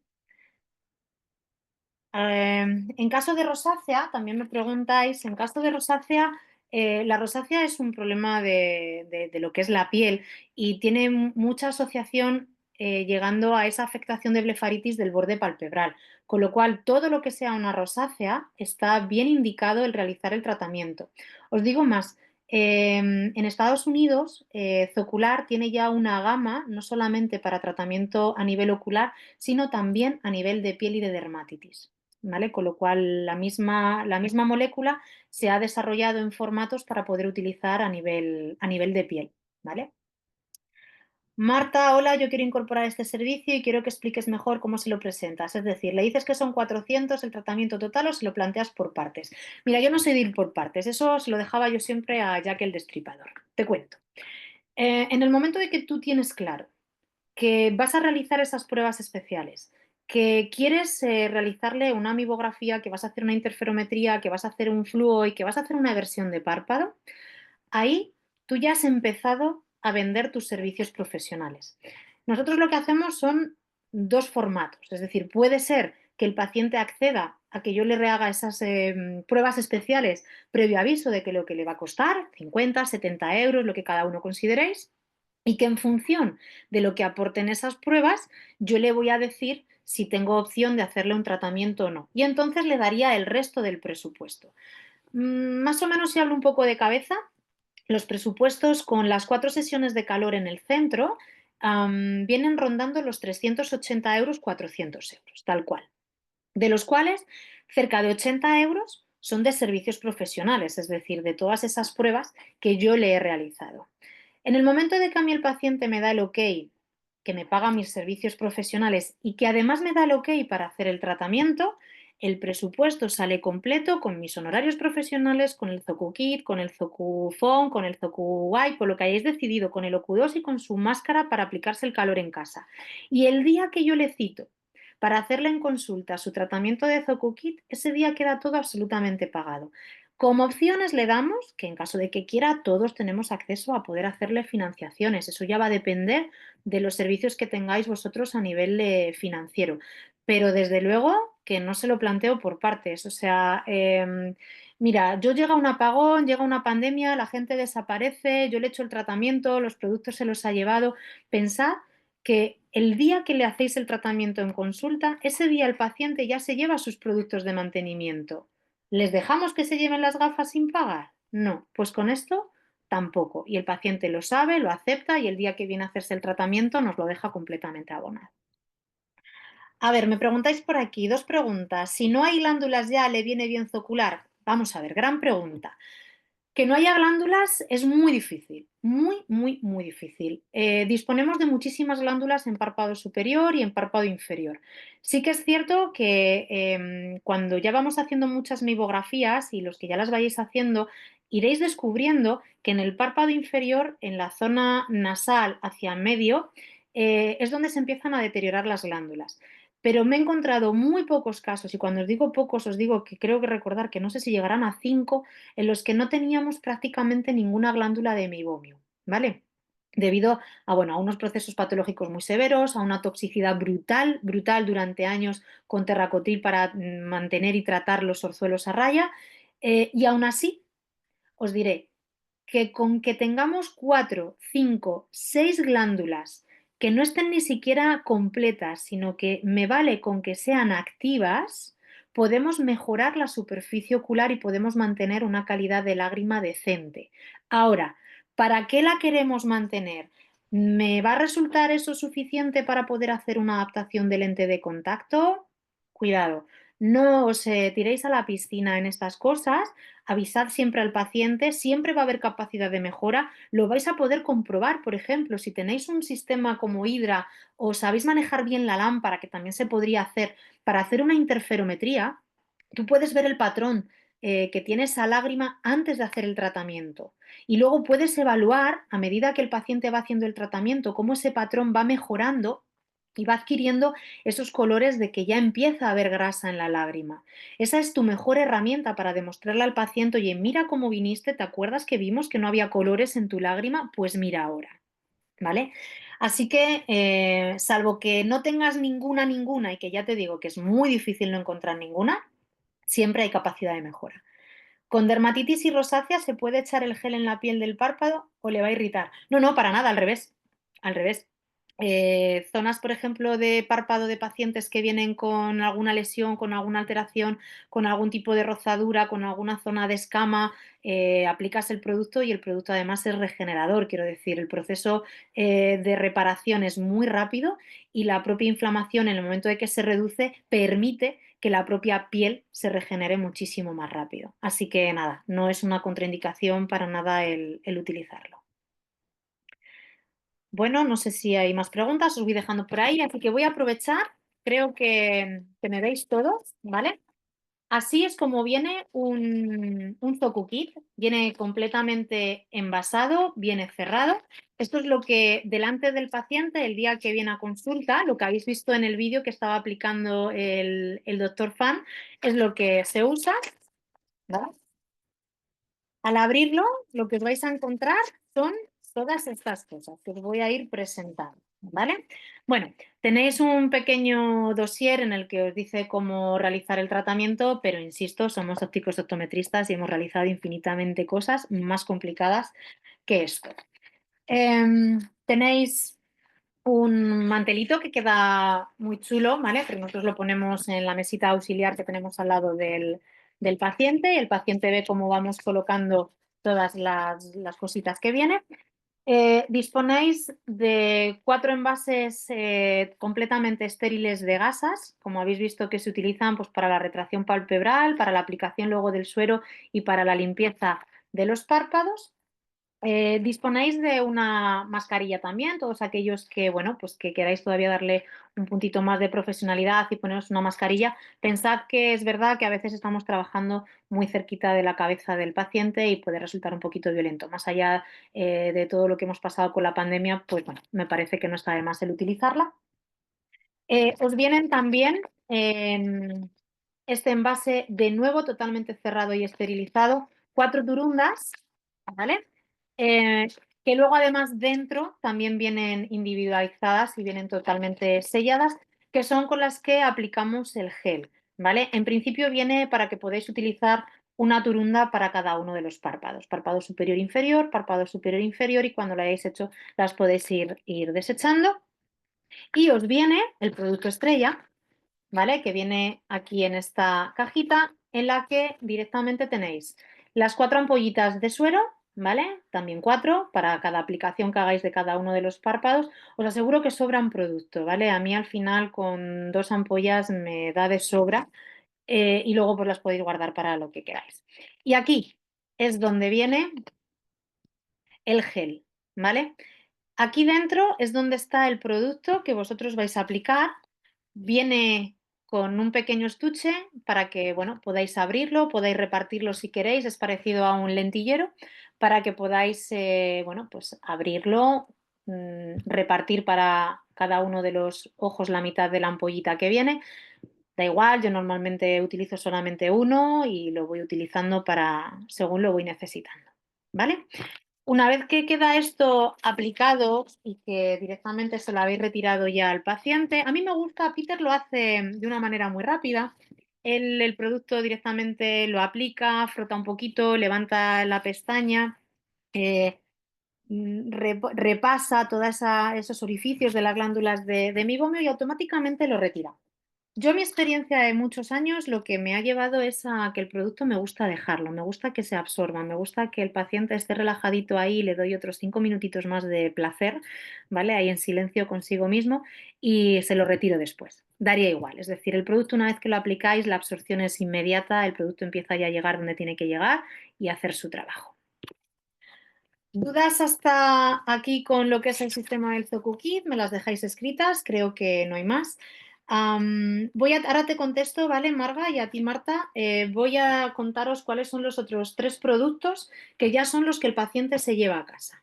A: En caso de rosácea, también me preguntáis, en caso de rosácea, la rosácea es un problema de lo que es la piel y tiene mucha asociación llegando a esa afectación de blefaritis del borde palpebral, con lo cual todo lo que sea una rosácea está bien indicado el realizar el tratamiento. Os digo más, en Estados Unidos, Zocular tiene ya una gama, no solamente para tratamiento a nivel ocular, sino también a nivel de piel y de dermatitis. ¿Vale? Con lo cual la misma molécula se ha desarrollado en formatos para poder utilizar a nivel de piel, ¿vale? Marta, hola, yo quiero incorporar este servicio y quiero que expliques mejor cómo se lo presentas. Es decir, ¿le dices que son 400 el tratamiento total o se lo planteas por partes? Mira, yo no soy de ir por partes, eso se lo dejaba yo siempre a Jack el Destripador. Te cuento. En el momento de que tú tienes claro que vas a realizar esas pruebas especiales, que quieres realizarle una amibografía, que vas a hacer una interferometría, que vas a hacer un fluo y que vas a hacer una eversión de párpado, ahí tú ya has empezado a vender tus servicios profesionales. Nosotros lo que hacemos son dos formatos, es decir, puede ser que el paciente acceda a que yo le rehaga esas pruebas especiales previo aviso de que lo que le va a costar, 50, 70 euros, lo que cada uno consideréis, y que en función de lo que aporten esas pruebas, yo le voy a decir si tengo opción de hacerle un tratamiento o no. Y entonces le daría el resto del presupuesto. Más o menos si hablo un poco de cabeza, los presupuestos con las 4 sesiones de calor en el centro vienen rondando los 380 euros, 400 euros, tal cual. De los cuales cerca de 80 euros son de servicios profesionales, es decir, de todas esas pruebas que yo le he realizado. En el momento de que a mí el paciente me da el ok, que me paga mis servicios profesionales y que además me da el ok para hacer el tratamiento, el presupuesto sale completo con mis honorarios profesionales, con el ZocuKit, con el ZocuFoam, con el ZocuWipe, con lo que hayáis decidido, con el Ocu2 y con su máscara para aplicarse el calor en casa. Y el día que yo le cito para hacerle en consulta su tratamiento de ZocuKit, ese día queda todo absolutamente pagado. Como opciones le damos que en caso de que quiera todos tenemos acceso a poder hacerle financiaciones. Eso ya va a depender de los servicios que tengáis vosotros a nivel financiero. Pero desde luego que no se lo planteo por partes. O sea, mira, yo llega un apagón, llega una pandemia, la gente desaparece, yo le echo el tratamiento, los productos se los ha llevado. Pensad que el día que le hacéis el tratamiento en consulta, ese día el paciente ya se lleva sus productos de mantenimiento. ¿Les dejamos que se lleven las gafas sin pagar? No, pues con esto tampoco. Y el paciente lo sabe, lo acepta y el día que viene a hacerse el tratamiento nos lo deja completamente abonado. A ver, me preguntáis por aquí dos preguntas. Si no hay glándulas ya, ¿le viene bien zocular? Vamos a ver, gran pregunta. Que no haya glándulas es muy difícil, muy, muy, muy difícil. Disponemos de muchísimas glándulas en párpado superior y en párpado inferior. Sí que es cierto que cuando ya vamos haciendo muchas mibografías y los que ya las vayáis haciendo, iréis descubriendo que en el párpado inferior, en la zona nasal hacia medio, es donde se empiezan a deteriorar las glándulas. Pero me he encontrado muy pocos casos, y cuando os digo pocos, os digo que creo que recordar que no sé si llegarán a 5 en los que no teníamos prácticamente ninguna glándula de mibomio, ¿vale? Debido a, bueno, a unos procesos patológicos muy severos, a una toxicidad brutal, brutal durante años con terracotil para mantener y tratar los orzuelos a raya, y aún así os diré que con que tengamos 4, 5, 6 glándulas que no estén ni siquiera completas, sino que me vale con que sean activas, podemos mejorar la superficie ocular y podemos mantener una calidad de lágrima decente. Ahora, ¿para qué la queremos mantener? ¿Me va a resultar eso suficiente para poder hacer una adaptación de lente de contacto? Cuidado. No os tiréis a la piscina en estas cosas, avisad siempre al paciente, siempre va a haber capacidad de mejora, lo vais a poder comprobar, por ejemplo, si tenéis un sistema como Hydra o sabéis manejar bien la lámpara, que también se podría hacer para hacer una interferometría, tú puedes ver el patrón que tiene esa lágrima antes de hacer el tratamiento. Y luego puedes evaluar, a medida que el paciente va haciendo el tratamiento, cómo ese patrón va mejorando y va adquiriendo esos colores de que ya empieza a haber grasa en la lágrima. Esa es tu mejor herramienta para demostrarle al paciente, oye, mira cómo viniste, ¿te acuerdas que vimos que no había colores en tu lágrima? Pues mira ahora, ¿vale? Así que, salvo que no tengas ninguna, y que ya te digo que es muy difícil no encontrar ninguna, siempre hay capacidad de mejora. Con dermatitis y rosácea se puede echar el gel en la piel del párpado o le va a irritar. No, no, para nada, al revés. Al revés. Zonas, por ejemplo, de párpado de pacientes que vienen con alguna lesión, con alguna alteración, con algún tipo de rozadura, con alguna zona de escama, aplicas el producto y el producto además es regenerador. Quiero decir, el proceso de reparación es muy rápido y la propia inflamación en el momento de que se reduce permite que la propia piel se regenere muchísimo más rápido. Así que nada, no es una contraindicación para nada el utilizarlo. Bueno, no sé si hay más preguntas, os voy dejando por ahí, así que voy a aprovechar, creo que me veis todos, ¿vale? Así es como viene un Zoku Kit, viene completamente envasado, viene cerrado. Esto es lo que delante del paciente, el día que viene a consulta, lo que habéis visto en el vídeo que estaba aplicando el doctor Fan, es lo que se usa, ¿vale? Al abrirlo, lo que os vais a encontrar son todas estas cosas que os voy a ir presentando, ¿vale? Bueno, tenéis un pequeño dossier en el que os dice cómo realizar el tratamiento, pero insisto, somos ópticos optometristas y hemos realizado infinitamente cosas más complicadas que esto. Tenéis un mantelito que queda muy chulo, ¿vale? Pero nosotros lo ponemos en la mesita auxiliar que tenemos al lado del paciente. El paciente ve cómo vamos colocando todas las cositas que vienen. Disponéis de 4 envases completamente estériles de gasas, como habéis visto que se utilizan pues, para la retracción palpebral, para la aplicación luego del suero y para la limpieza de los párpados. Disponéis de una mascarilla también, todos aquellos que, bueno, pues que queráis todavía darle un puntito más de profesionalidad y poneros una mascarilla. Pensad que es verdad que a veces estamos trabajando muy cerquita de la cabeza del paciente y puede resultar un poquito violento. Más allá de todo lo que hemos pasado con la pandemia, pues bueno, me parece que no está de más el utilizarla. Os vienen también este envase de nuevo totalmente cerrado y esterilizado, 4 turundas, ¿vale? Eh, que luego además dentro también vienen individualizadas y vienen totalmente selladas, que son con las que aplicamos el gel, ¿vale? En principio viene para que podáis utilizar una turunda para cada uno de los párpados, párpado superior inferior y cuando lo hayáis hecho las podéis ir desechando. Y os viene el producto estrella, ¿vale? Que viene aquí en esta cajita en la que directamente tenéis las 4 ampollitas de suero, ¿vale? También 4 para cada aplicación que hagáis de cada uno de los párpados. Os aseguro que sobran producto, ¿vale? A mí al final con 2 ampollas me da de sobra y luego pues las podéis guardar para lo que queráis. Y aquí es donde viene el gel, ¿vale? Aquí dentro es donde está el producto que vosotros vais a aplicar. Viene con un pequeño estuche para que, bueno, podáis abrirlo, podáis repartirlo si queréis, es parecido a un lentillero, para que podáis, bueno, pues abrirlo, repartir para cada uno de los ojos la mitad de la ampollita que viene. Da igual, yo normalmente utilizo solamente uno y lo voy utilizando para según lo voy necesitando, ¿vale? Una vez que queda esto aplicado y que directamente se lo habéis retirado ya al paciente, a mí me gusta, Peter lo hace de una manera muy rápida. Él el producto directamente lo aplica, frota un poquito, levanta la pestaña, eh, repasa todos esos orificios de las glándulas de mibomio y automáticamente lo retira. Yo mi experiencia de muchos años lo que me ha llevado es a que el producto me gusta dejarlo, me gusta que se absorba, me gusta que el paciente esté relajadito ahí, le doy otros 5 minutitos más de placer, ¿vale? Ahí en silencio consigo mismo y se lo retiro después. Daría igual, es decir, el producto una vez que lo aplicáis, la absorción es inmediata, el producto empieza ya a llegar donde tiene que llegar y a hacer su trabajo. ¿Dudas hasta aquí con lo que es el sistema del ZokuKit? Me las dejáis escritas, creo que no hay más. Ahora te contesto, ¿vale, Marga? Y a ti, Marta, voy a contaros cuáles son los otros 3 productos que ya son los que el paciente se lleva a casa.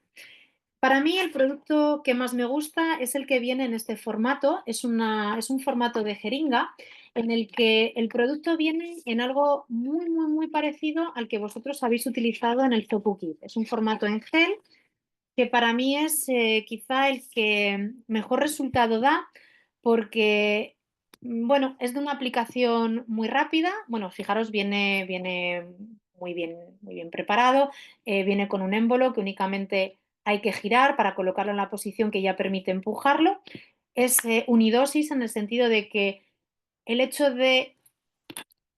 A: Para mí el producto que más me gusta es el que viene en este formato, es un formato de jeringa en el que el producto viene en algo muy, muy, muy parecido al que vosotros habéis utilizado en el ZokuKit. Es un formato en gel que para mí es quizá el que mejor resultado da porque, bueno, es de una aplicación muy rápida. Bueno, fijaros, viene muy bien preparado, viene con un émbolo que únicamente hay que girar para colocarlo en la posición que ya permite empujarlo. Es unidosis en el sentido de que el hecho de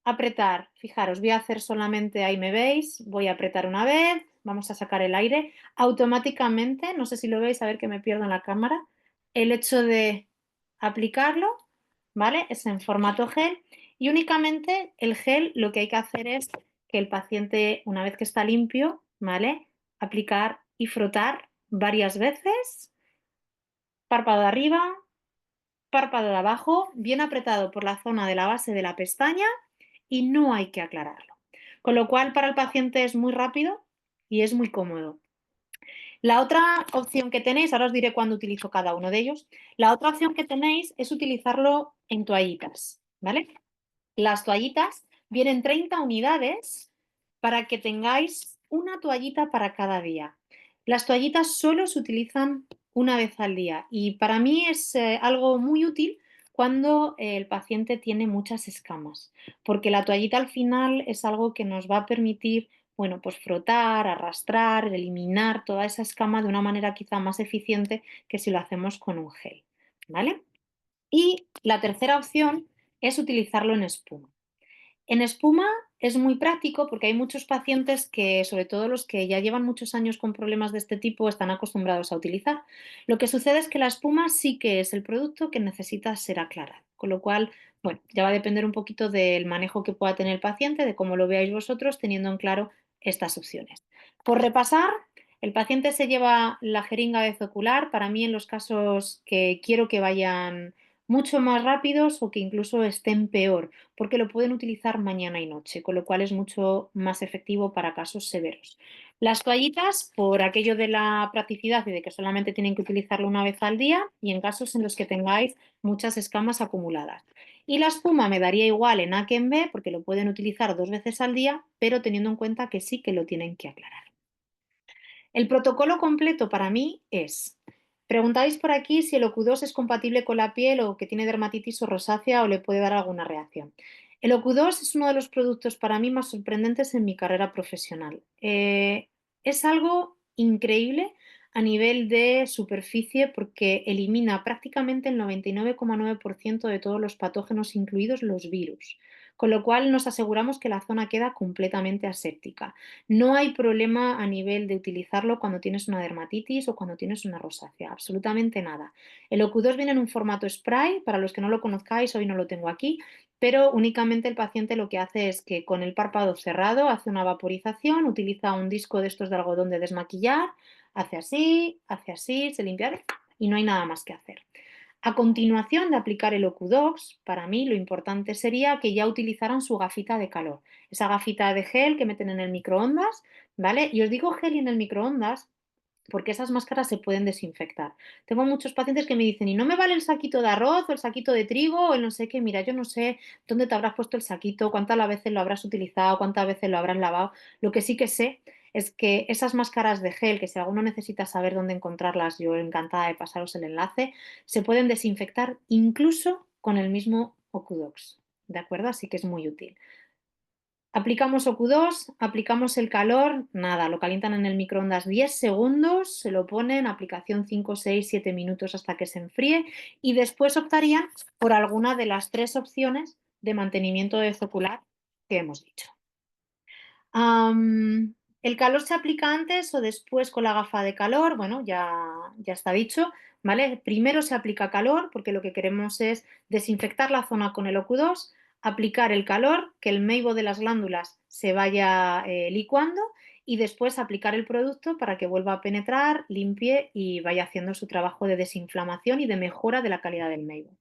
A: apretar, fijaros, voy a hacer solamente, ahí me veis, voy a apretar una vez, vamos a sacar el aire, automáticamente, no sé si lo veis, a ver que me pierdo en la cámara, el hecho de aplicarlo, ¿vale? Es en formato gel y únicamente el gel lo que hay que hacer es que el paciente, una vez que está limpio, ¿vale? Aplicar y frotar varias veces, párpado de arriba, párpado de abajo, bien apretado por la zona de la base de la pestaña y no hay que aclararlo. Con lo cual, para el paciente es muy rápido y es muy cómodo. La otra opción que tenéis, ahora os diré cuándo utilizo cada uno de ellos, la otra opción que tenéis es utilizarlo en toallitas, ¿vale? Las toallitas vienen 30 unidades para que tengáis una toallita para cada día. Las toallitas solo se utilizan una vez al día y para mí es algo muy útil cuando el paciente tiene muchas escamas, porque la toallita al final es algo que nos va a permitir, bueno, pues frotar, arrastrar, eliminar toda esa escama de una manera quizá más eficiente que si lo hacemos con un gel, ¿vale? Y la tercera opción es utilizarlo en espuma. En espuma es muy práctico porque hay muchos pacientes que, sobre todo los que ya llevan muchos años con problemas de este tipo, están acostumbrados a utilizar. Lo que sucede es que la espuma sí que es el producto que necesita ser aclarado. Con lo cual, bueno, ya va a depender un poquito del manejo que pueda tener el paciente, de cómo lo veáis vosotros, teniendo en claro estas opciones. Por repasar, el paciente se lleva la jeringa vez ocular. Para mí, en los casos que quiero que vayan mucho más rápidos o que incluso estén peor porque lo pueden utilizar mañana y noche, con lo cual es mucho más efectivo para casos severos. Las toallitas, por aquello de la practicidad y de que solamente tienen que utilizarlo una vez al día y en casos en los que tengáis muchas escamas acumuladas. Y la espuma me daría igual en A que en B porque lo pueden utilizar 2 veces al día, pero teniendo en cuenta que sí que lo tienen que aclarar. El protocolo completo para mí es, preguntáis por aquí si el OQ2 es compatible con la piel o que tiene dermatitis o rosácea o le puede dar alguna reacción. El OQ2 es uno de los productos para mí más sorprendentes en mi carrera profesional. Es algo increíble a nivel de superficie porque elimina prácticamente el 99,9% de todos los patógenos, incluidos los virus, con lo cual nos aseguramos que la zona queda completamente aséptica. No hay problema a nivel de utilizarlo cuando tienes una dermatitis o cuando tienes una rosácea, absolutamente nada. El OQ2 viene en un formato spray, para los que no lo conozcáis, hoy no lo tengo aquí, pero únicamente el paciente lo que hace es que con el párpado cerrado hace una vaporización, utiliza un disco de estos de algodón de desmaquillar, hace así, se limpia y no hay nada más que hacer. A continuación de aplicar el OQ2, para mí lo importante sería que ya utilizaran su gafita de calor, esa gafita de gel que meten en el microondas, ¿vale? Y os digo gel y en el microondas porque esas máscaras se pueden desinfectar. Tengo muchos pacientes que me dicen, ¿y no me vale el saquito de arroz o el saquito de trigo o el no sé qué? Mira, yo no sé dónde te habrás puesto el saquito, cuántas veces lo habrás utilizado, cuántas veces lo habrás lavado. Lo que sí que sé es que esas máscaras de gel, que si alguno necesita saber dónde encontrarlas, yo encantada de pasaros el enlace, se pueden desinfectar incluso con el mismo OQ2, ¿de acuerdo? Así que es muy útil. Aplicamos OQ2, aplicamos el calor, nada, lo calientan en el microondas 10 segundos, se lo ponen, aplicación 5, 6, 7 minutos hasta que se enfríe y después optarían por alguna de las tres opciones de mantenimiento de ocular que hemos dicho. ¿El calor se aplica antes o después con la gafa de calor? Bueno, ya está dicho, ¿vale? Primero se aplica calor porque lo que queremos es desinfectar la zona con el OQ2, aplicar el calor, que el meibo de las glándulas se vaya licuando y después aplicar el producto para que vuelva a penetrar, limpie y vaya haciendo su trabajo de desinflamación y de mejora de la calidad del meibo.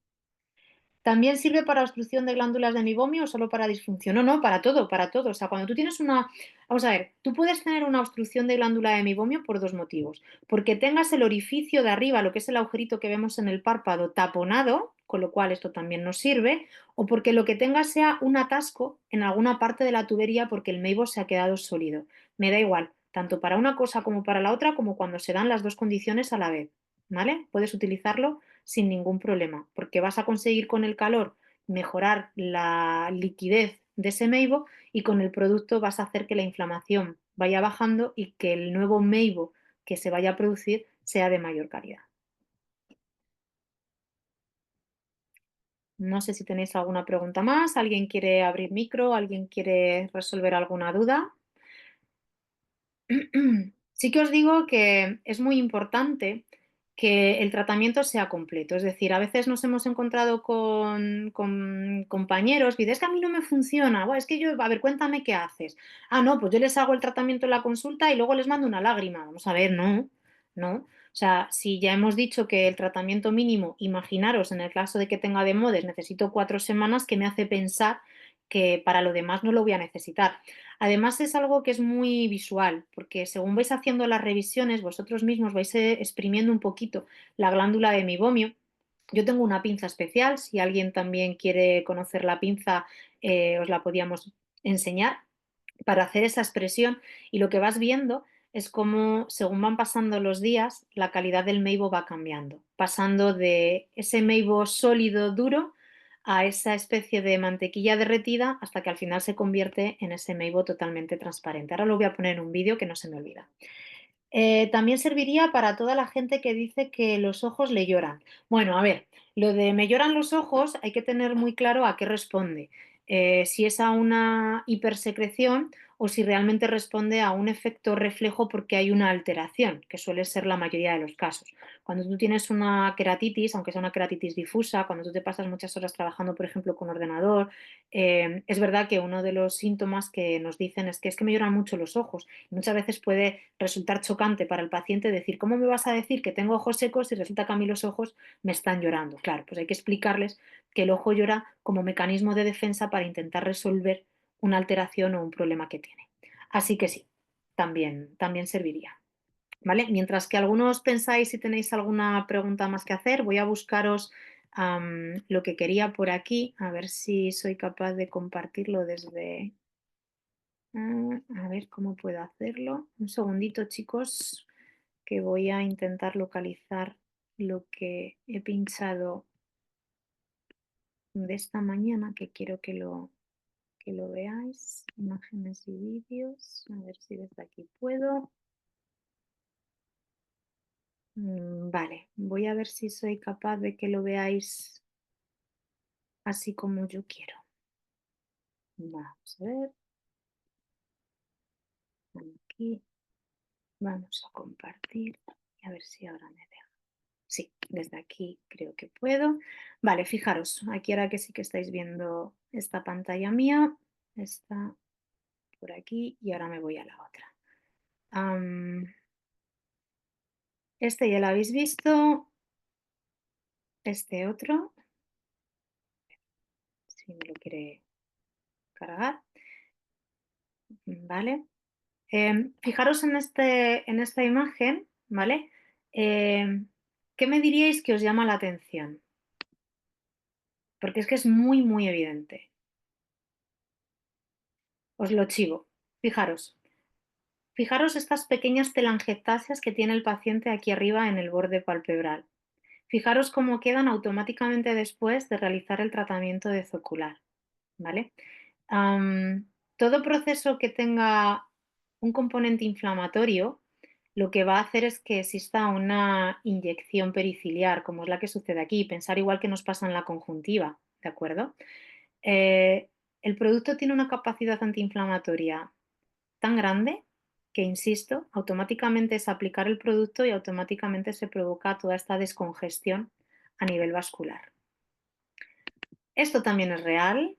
A: ¿También sirve para obstrucción de glándulas de mibomio o solo para disfunción? No, no, para todo, para todo. O sea, cuando tú tienes una... Vamos a ver, tú puedes tener una obstrucción de glándula de mibomio por dos motivos. Porque tengas el orificio de arriba, lo que es el agujerito que vemos en el párpado, taponado, con lo cual esto también nos sirve, o porque lo que tengas sea un atasco en alguna parte de la tubería porque el meibo se ha quedado sólido. Me da igual, tanto para una cosa como para la otra, como cuando se dan las dos condiciones a la vez. ¿Vale? Puedes utilizarlo sin ningún problema, porque vas a conseguir con el calor mejorar la liquidez de ese meibo y con el producto vas a hacer que la inflamación vaya bajando y que el nuevo meibo que se vaya a producir sea de mayor calidad. No sé si tenéis alguna pregunta más, alguien quiere abrir micro, alguien quiere resolver alguna duda. Sí que os digo que es muy importante que el tratamiento sea completo. Es decir, a veces nos hemos encontrado con compañeros y dices, es que a mí no me funciona. "Buah, es que yo, a ver, cuéntame qué haces. Ah, no, pues yo les hago el tratamiento en la consulta y luego les mando una lágrima. Vamos a ver, no, no. O sea, si ya hemos dicho que el tratamiento mínimo, imaginaros, en el caso de que tenga demodes, necesito 4 semanas, que me hace pensar que para lo demás no lo voy a necesitar. Además, es algo que es muy visual, porque según vais haciendo las revisiones, vosotros mismos vais exprimiendo un poquito la glándula de mibomio. Yo tengo una pinza especial, si alguien también quiere conocer la pinza, os la podíamos enseñar para hacer esa expresión y lo que vas viendo es cómo según van pasando los días la calidad del meibo va cambiando, pasando de ese meibo sólido duro a esa especie de mantequilla derretida hasta que al final se convierte en ese meibo totalmente transparente. Ahora lo voy a poner en un vídeo que no se me olvida. También serviría para toda la gente que dice que los ojos le lloran. Bueno, a ver, lo de me lloran los ojos hay que tener muy claro a qué responde. Si es a una hipersecreción o si realmente responde a un efecto reflejo porque hay una alteración, que suele ser la mayoría de los casos. Cuando tú tienes una queratitis, aunque sea una queratitis difusa, cuando tú te pasas muchas horas trabajando, por ejemplo, con ordenador, es verdad que uno de los síntomas que nos dicen es que me lloran mucho los ojos. Muchas veces puede resultar chocante para el paciente decir, ¿cómo me vas a decir que tengo ojos secos y resulta que a mí los ojos me están llorando? Claro, pues hay que explicarles que el ojo llora como mecanismo de defensa para intentar resolver una alteración o un problema que tiene. Así que sí, también serviría. ¿Vale? Mientras que algunos pensáis si tenéis alguna pregunta más que hacer, voy a buscaros lo que quería por aquí, a ver si soy capaz de compartirlo desde... a ver cómo puedo hacerlo. Un segundito, chicos, que voy a intentar localizar lo que he pinchado de esta mañana, que quiero que lo veáis. Imágenes y vídeos. A ver si desde aquí puedo. Vale, voy a ver si soy capaz de que lo veáis así como yo quiero. Vamos a ver. Aquí vamos a compartir y a ver si ahora me deja. Sí, desde aquí creo que puedo. Vale, fijaros, aquí ahora que sí que estáis viendo esta pantalla mía, está por aquí y ahora me voy a la otra. Este ya lo habéis visto, este otro, si me lo quiere cargar, ¿vale? Fijaros en esta imagen, ¿vale? Em, ¿Qué me diríais que os llama la atención? Porque es que es muy, muy evidente. Os lo chivo. Fijaros. Fijaros estas pequeñas telangiectasias que tiene el paciente aquí arriba en el borde palpebral. Fijaros cómo quedan automáticamente después de realizar el tratamiento de zocular, ¿vale? todo proceso que tenga un componente inflamatorio, lo que va a hacer es que exista una inyección periciliar, como es la que sucede aquí. Pensar igual que nos pasa en la conjuntiva, ¿de acuerdo? Eh, el producto tiene una capacidad antiinflamatoria tan grande que, insisto, automáticamente es aplicar el producto y automáticamente se provoca toda esta descongestión a nivel vascular. Esto también es real.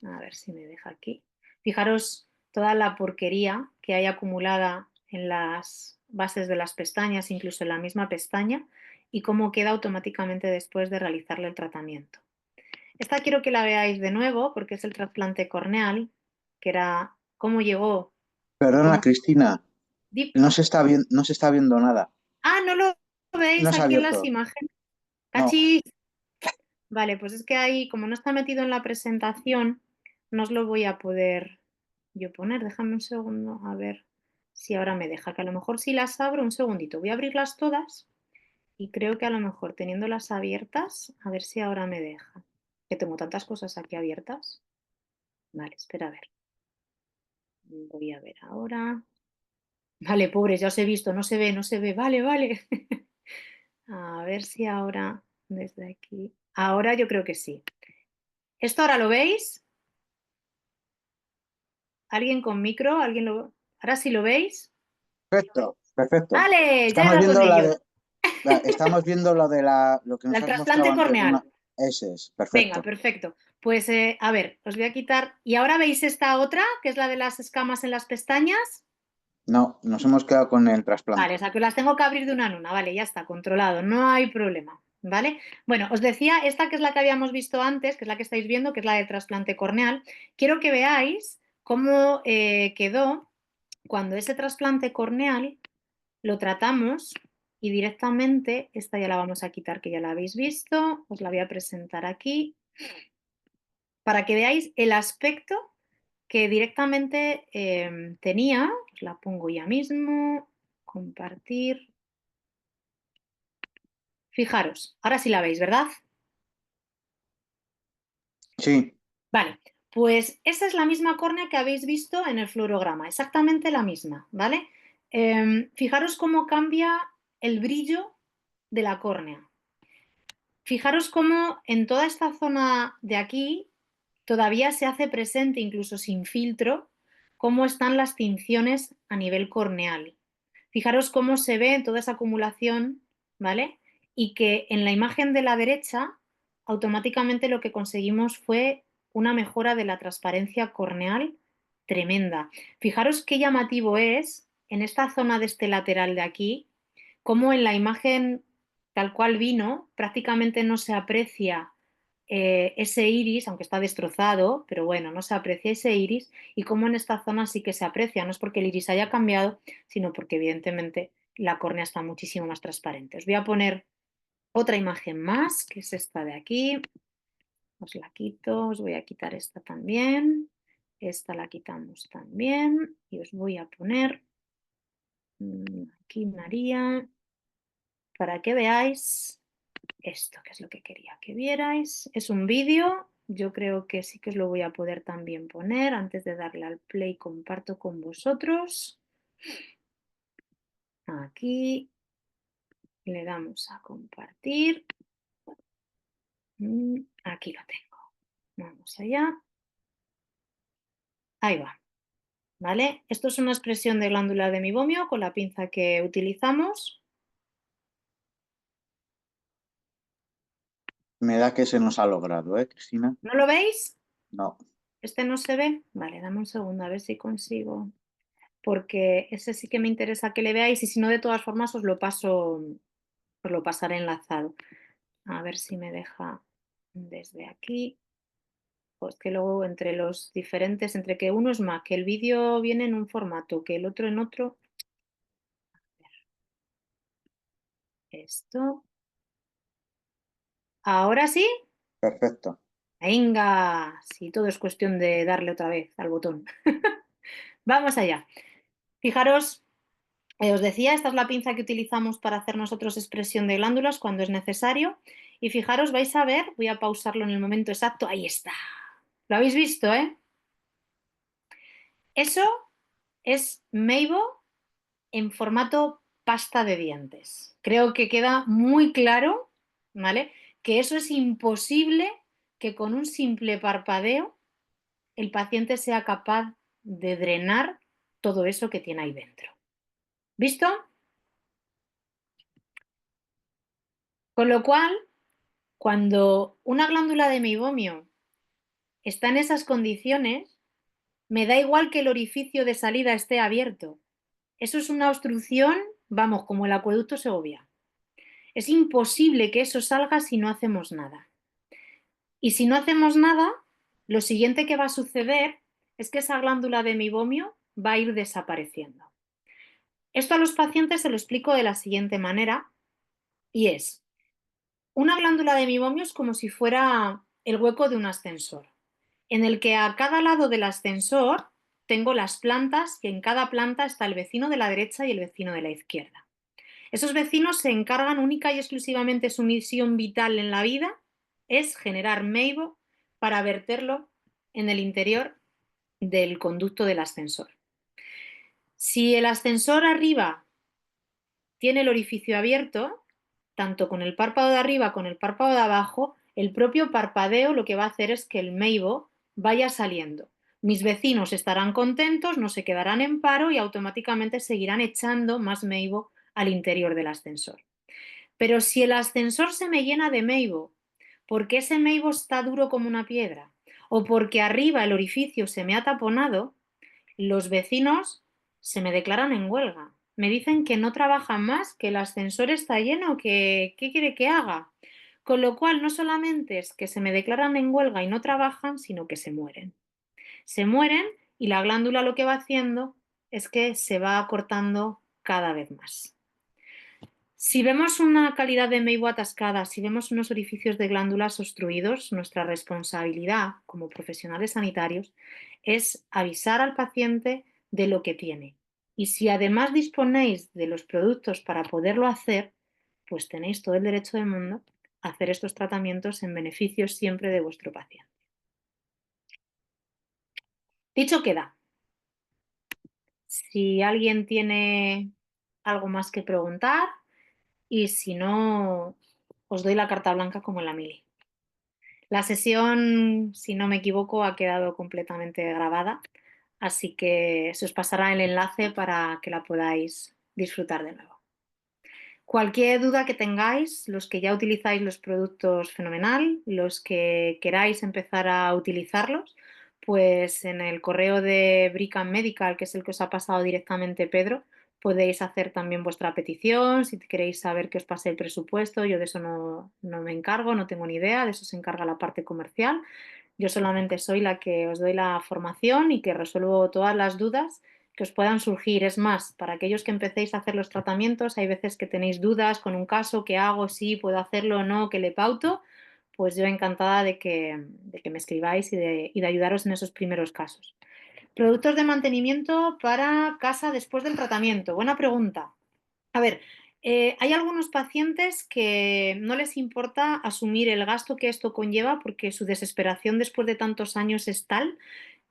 A: A ver si me deja aquí. Fijaros toda la porquería que hay acumulada en las bases de las pestañas, incluso en la misma pestaña, y cómo queda automáticamente después de realizarle el tratamiento. Esta quiero que la veáis de nuevo porque es el trasplante corneal, que era cómo llegó y
B: Perdona,
A: cómo...
B: Cristina, no se está viendo nada.
A: Ah, ¿no lo
B: No
A: veis
B: se ha
A: aquí en las
B: abierto.
A: imágenes?
B: No,
A: ¡Cachis! Vale, pues es que ahí, como no está metido en la presentación, no os lo voy a poder yo poner. Déjame un segundo, a ver si ahora me deja, que a lo mejor si las abro, un segundito, voy a abrirlas todas y creo que a lo mejor teniéndolas abiertas, a ver si ahora me deja. Que tengo tantas cosas aquí abiertas. Vale, espera a ver. Voy a ver ahora. Vale, pobres, ya os he visto, no se ve, no se ve. Vale, vale. A ver si ahora, desde aquí. Ahora yo creo que sí. ¿Esto ahora lo veis? ¿Alguien con micro? ¿Alguien lo... Ahora sí lo veis?
B: perfecto, perfecto.
A: Vale, ya he
B: Estamos
A: dado con
B: viendo
A: ello.
B: estamos viendo lo que nos
A: El
B: has mostrado
A: trasplante
B: antes de
A: corneal.
B: una. Ese es,
A: Venga,
B: perfecto.
A: perfecto. Pues a ver, os voy a quitar. ¿Y ahora veis esta otra, que es la de las escamas en las pestañas?
B: No, nos hemos quedado con el
A: Vale, o
B: trasplante.
A: sea que las tengo que abrir de una en una. Vale, ya está, controlado, no hay problema. ¿Vale? Bueno, os decía, esta que es la que habíamos visto antes, que es la que estáis viendo, que es la del trasplante corneal, quiero que veáis cómo quedó cuando ese trasplante corneal lo tratamos y directamente, esta ya la vamos a quitar que ya la habéis visto, os la voy a presentar aquí, para que veáis el aspecto que directamente tenía, os la pongo ya mismo, compartir, fijaros, ahora sí la veis, ¿verdad?
B: Sí,
A: Vale, pues esa es la misma córnea que habéis visto en el fluorograma, exactamente la misma, ¿vale? Fijaros cómo cambia el brillo de la córnea. Fijaros cómo en toda esta zona de aquí todavía se hace presente, incluso sin filtro, cómo están las tinciones a nivel corneal. Fijaros cómo se ve toda esa acumulación, ¿vale? Y que en la imagen de la derecha, automáticamente lo que conseguimos fue una mejora de la transparencia corneal tremenda. Fijaros qué llamativo es en esta zona de este lateral de aquí, cómo en la imagen tal cual vino, prácticamente no se aprecia ese iris, aunque está destrozado, pero bueno, no se aprecia ese iris y como en esta zona sí que se aprecia, no es porque el iris haya cambiado, sino porque evidentemente la córnea está muchísimo más transparente. Os voy a poner otra imagen más, que es esta de aquí. Os la quito, os voy a quitar esta también. Esta la quitamos también y os voy a poner aquí María para que veáis esto, que es lo que quería que vierais. Es un vídeo, yo creo que sí que os lo voy a poder también poner. Antes de darle al play, comparto con vosotros. Aquí le damos a compartir. Aquí lo tengo. Vamos allá. Ahí va. ¿Vale? Esto es una expresión de glándula de mibomio con la pinza que utilizamos.
B: me da que se nos ha logrado, ¿eh, Cristina?
A: ¿No lo veis?
B: No.
A: ¿Este no se ve? Vale, dame un segundo a ver si consigo. Porque ese sí que me interesa que le veáis y si no, de todas formas, os lo pasaré enlazado. A ver si me deja desde aquí. Pues que luego entre los diferentes, entre que uno es Mac, que el vídeo viene en un formato, que el otro en otro. Esto. Ahora sí.
B: Perfecto.
A: Venga, sí, todo es cuestión de darle otra vez al botón. Vamos allá. Fijaros, os decía, esta es la pinza que utilizamos para hacer nosotros expresión de glándulas cuando es necesario. Y fijaros, vais a ver, voy a pausarlo en el momento exacto. Ahí está. Lo habéis visto, ¿eh? Eso es Meibo en formato pasta de dientes. Creo que queda muy claro, ¿vale? Que eso es imposible que con un simple parpadeo el paciente sea capaz de drenar todo eso que tiene ahí dentro. ¿Visto? Con lo cual, cuando una glándula de meibomio está en esas condiciones, me da igual que el orificio de salida esté abierto. Eso es una obstrucción, vamos, como el acueducto Segovia. Es imposible que eso salga si no hacemos nada. Y si no hacemos nada, lo siguiente que va a suceder es que esa glándula de meibomio va a ir desapareciendo. Esto a los pacientes se lo explico de la siguiente manera y es, una glándula de meibomio es como si fuera el hueco de un ascensor, en el que a cada lado del ascensor tengo las plantas y en cada planta está el vecino de la derecha y el vecino de la izquierda. Esos vecinos se encargan única y exclusivamente, su misión vital en la vida es generar meibo para verterlo en el interior del conducto del ascensor. Si el ascensor arriba tiene el orificio abierto, tanto con el párpado de arriba como con el párpado de abajo, el propio parpadeo lo que va a hacer es que el meibo vaya saliendo. Mis vecinos estarán contentos, no se quedarán en paro y automáticamente seguirán echando más meibo al interior del ascensor. Pero si el ascensor se me llena de meibo, porque ese meibo está duro como una piedra, o porque arriba el orificio se me ha taponado, los vecinos se me declaran en huelga. Me dicen que no trabajan más, que el ascensor está lleno, que ¿qué quiere que haga? Con lo cual, no solamente es que se me declaran en huelga y no trabajan, sino que se mueren. Se mueren y la glándula lo que va haciendo es que se va cortando cada vez más. Si vemos una calidad de meibo atascada, si vemos unos orificios de glándulas obstruidos, nuestra responsabilidad como profesionales sanitarios es avisar al paciente de lo que tiene. Y si además disponéis de los productos para poderlo hacer, pues tenéis todo el derecho del mundo a hacer estos tratamientos en beneficio siempre de vuestro paciente. Dicho queda, si alguien tiene algo más que preguntar, y si no, os doy la carta blanca como en la mili. La sesión, si no me equivoco, ha quedado completamente grabada, así que se os pasará el enlace para que la podáis disfrutar de nuevo. Cualquier duda que tengáis, los que ya utilizáis los productos, fenomenal, los que queráis empezar a utilizarlos, pues en el correo de Brican Medical, que es el que os ha pasado directamente Pedro, podéis hacer también vuestra petición, si queréis saber que os pase el presupuesto, yo de eso no me encargo, no tengo ni idea, de eso se encarga la parte comercial. Yo solamente soy la que os doy la formación y que resuelvo todas las dudas que os puedan surgir. Es más, para aquellos que empecéis a hacer los tratamientos, hay veces que tenéis dudas con un caso, ¿qué hago? ¿Sí puedo hacerlo o no? ¿Qué le pauto? Pues yo encantada de que me escribáis y de ayudaros en esos primeros casos. Productos de mantenimiento para casa después del tratamiento. Buena pregunta. A ver, hay algunos pacientes que no les importa asumir el gasto que esto conlleva porque su desesperación después de tantos años es tal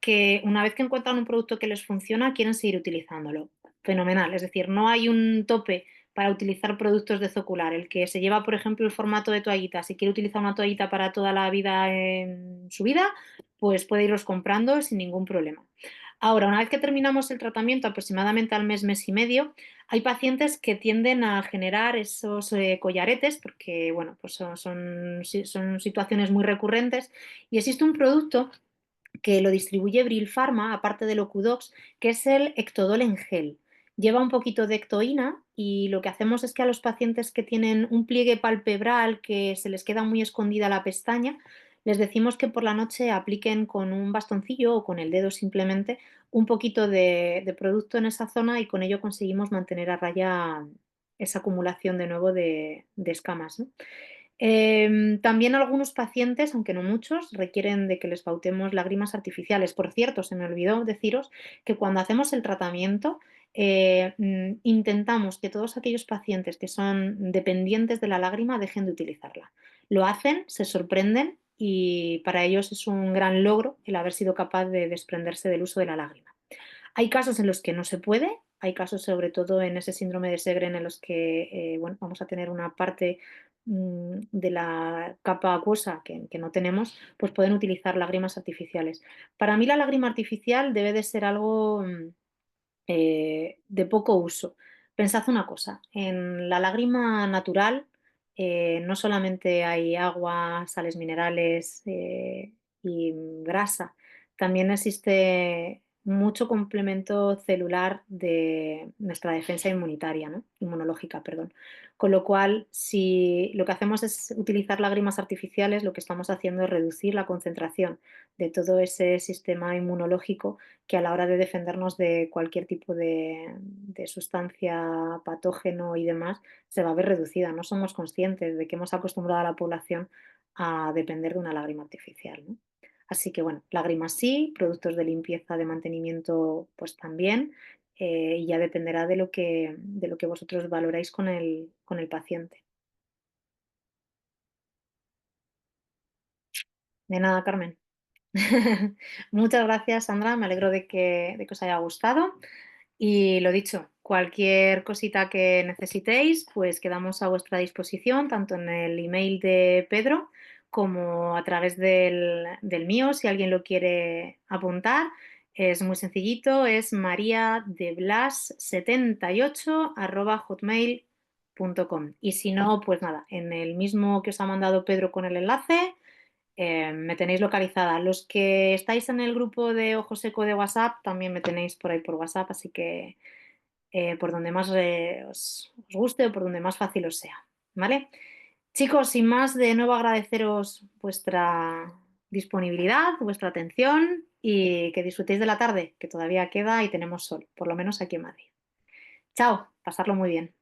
A: que una vez que encuentran un producto que les funciona, quieren seguir utilizándolo. Fenomenal. Es decir, no hay un tope para utilizar productos de zocular. El que se lleva, por ejemplo, el formato de toallita, si quiere utilizar una toallita para toda la vida en su vida, pues puede irlos comprando sin ningún problema. Ahora, una vez que terminamos el tratamiento, aproximadamente al mes, mes y medio, hay pacientes que tienden a generar esos collaretes porque, bueno, pues son situaciones muy recurrentes y existe un producto que lo distribuye Bril Pharma, aparte del Ocudox, que es el Ectodol en gel. Lleva un poquito de ectoína y lo que hacemos es que a los pacientes que tienen un pliegue palpebral que se les queda muy escondida la pestaña, les decimos que por la noche apliquen con un bastoncillo o con el dedo simplemente un poquito de producto en esa zona y con ello conseguimos mantener a raya esa acumulación de nuevo de escamas, ¿no? También algunos pacientes, aunque no muchos, requieren de que les pautemos lágrimas artificiales. Por cierto, se me olvidó deciros que cuando hacemos el tratamiento intentamos que todos aquellos pacientes que son dependientes de la lágrima dejen de utilizarla. Lo hacen, se sorprenden y para ellos es un gran logro el haber sido capaz de desprenderse del uso de la lágrima. Hay casos en los que no se puede, hay casos, sobre todo en ese síndrome de Sjögren, en los que, bueno, vamos a tener una parte, de la capa acuosa que no tenemos, pues pueden utilizar lágrimas artificiales. Para mí la lágrima artificial debe de ser algo, de poco uso. Pensad una cosa, en la lágrima natural, no solamente hay agua, sales minerales, y grasa, también existe mucho complemento celular de nuestra defensa inmunitaria, ¿no? Inmunológica, perdón. Con lo cual, si lo que hacemos es utilizar lágrimas artificiales, lo que estamos haciendo es reducir la concentración de todo ese sistema inmunológico que a la hora de defendernos de cualquier tipo de sustancia, patógeno y demás, se va a ver reducida. No somos conscientes de que hemos acostumbrado a la población a depender de una lágrima artificial, ¿no? Así que bueno, lágrimas sí, productos de limpieza, de mantenimiento, pues también, y ya dependerá de lo que vosotros valoráis con el paciente. De nada, Carmen. Muchas gracias, Sandra. Me alegro de que os haya gustado. Y lo dicho, cualquier cosita que necesitéis, pues quedamos a vuestra disposición, tanto en el email de Pedro como a través del mío, si alguien lo quiere apuntar. Es muy sencillito, es mariadeblas78@hotmail.com. Y si no, pues nada, en el mismo que os ha mandado Pedro con el enlace, me tenéis localizada. Los que estáis en el grupo de Ojo Seco de WhatsApp, también me tenéis por ahí por WhatsApp, así que por donde más os guste o por donde más fácil os sea, ¿vale? Chicos, sin más, de nuevo agradeceros vuestra disponibilidad, vuestra atención y que disfrutéis de la tarde, que todavía queda y tenemos sol, por lo menos aquí en Madrid. Chao, pasarlo muy bien.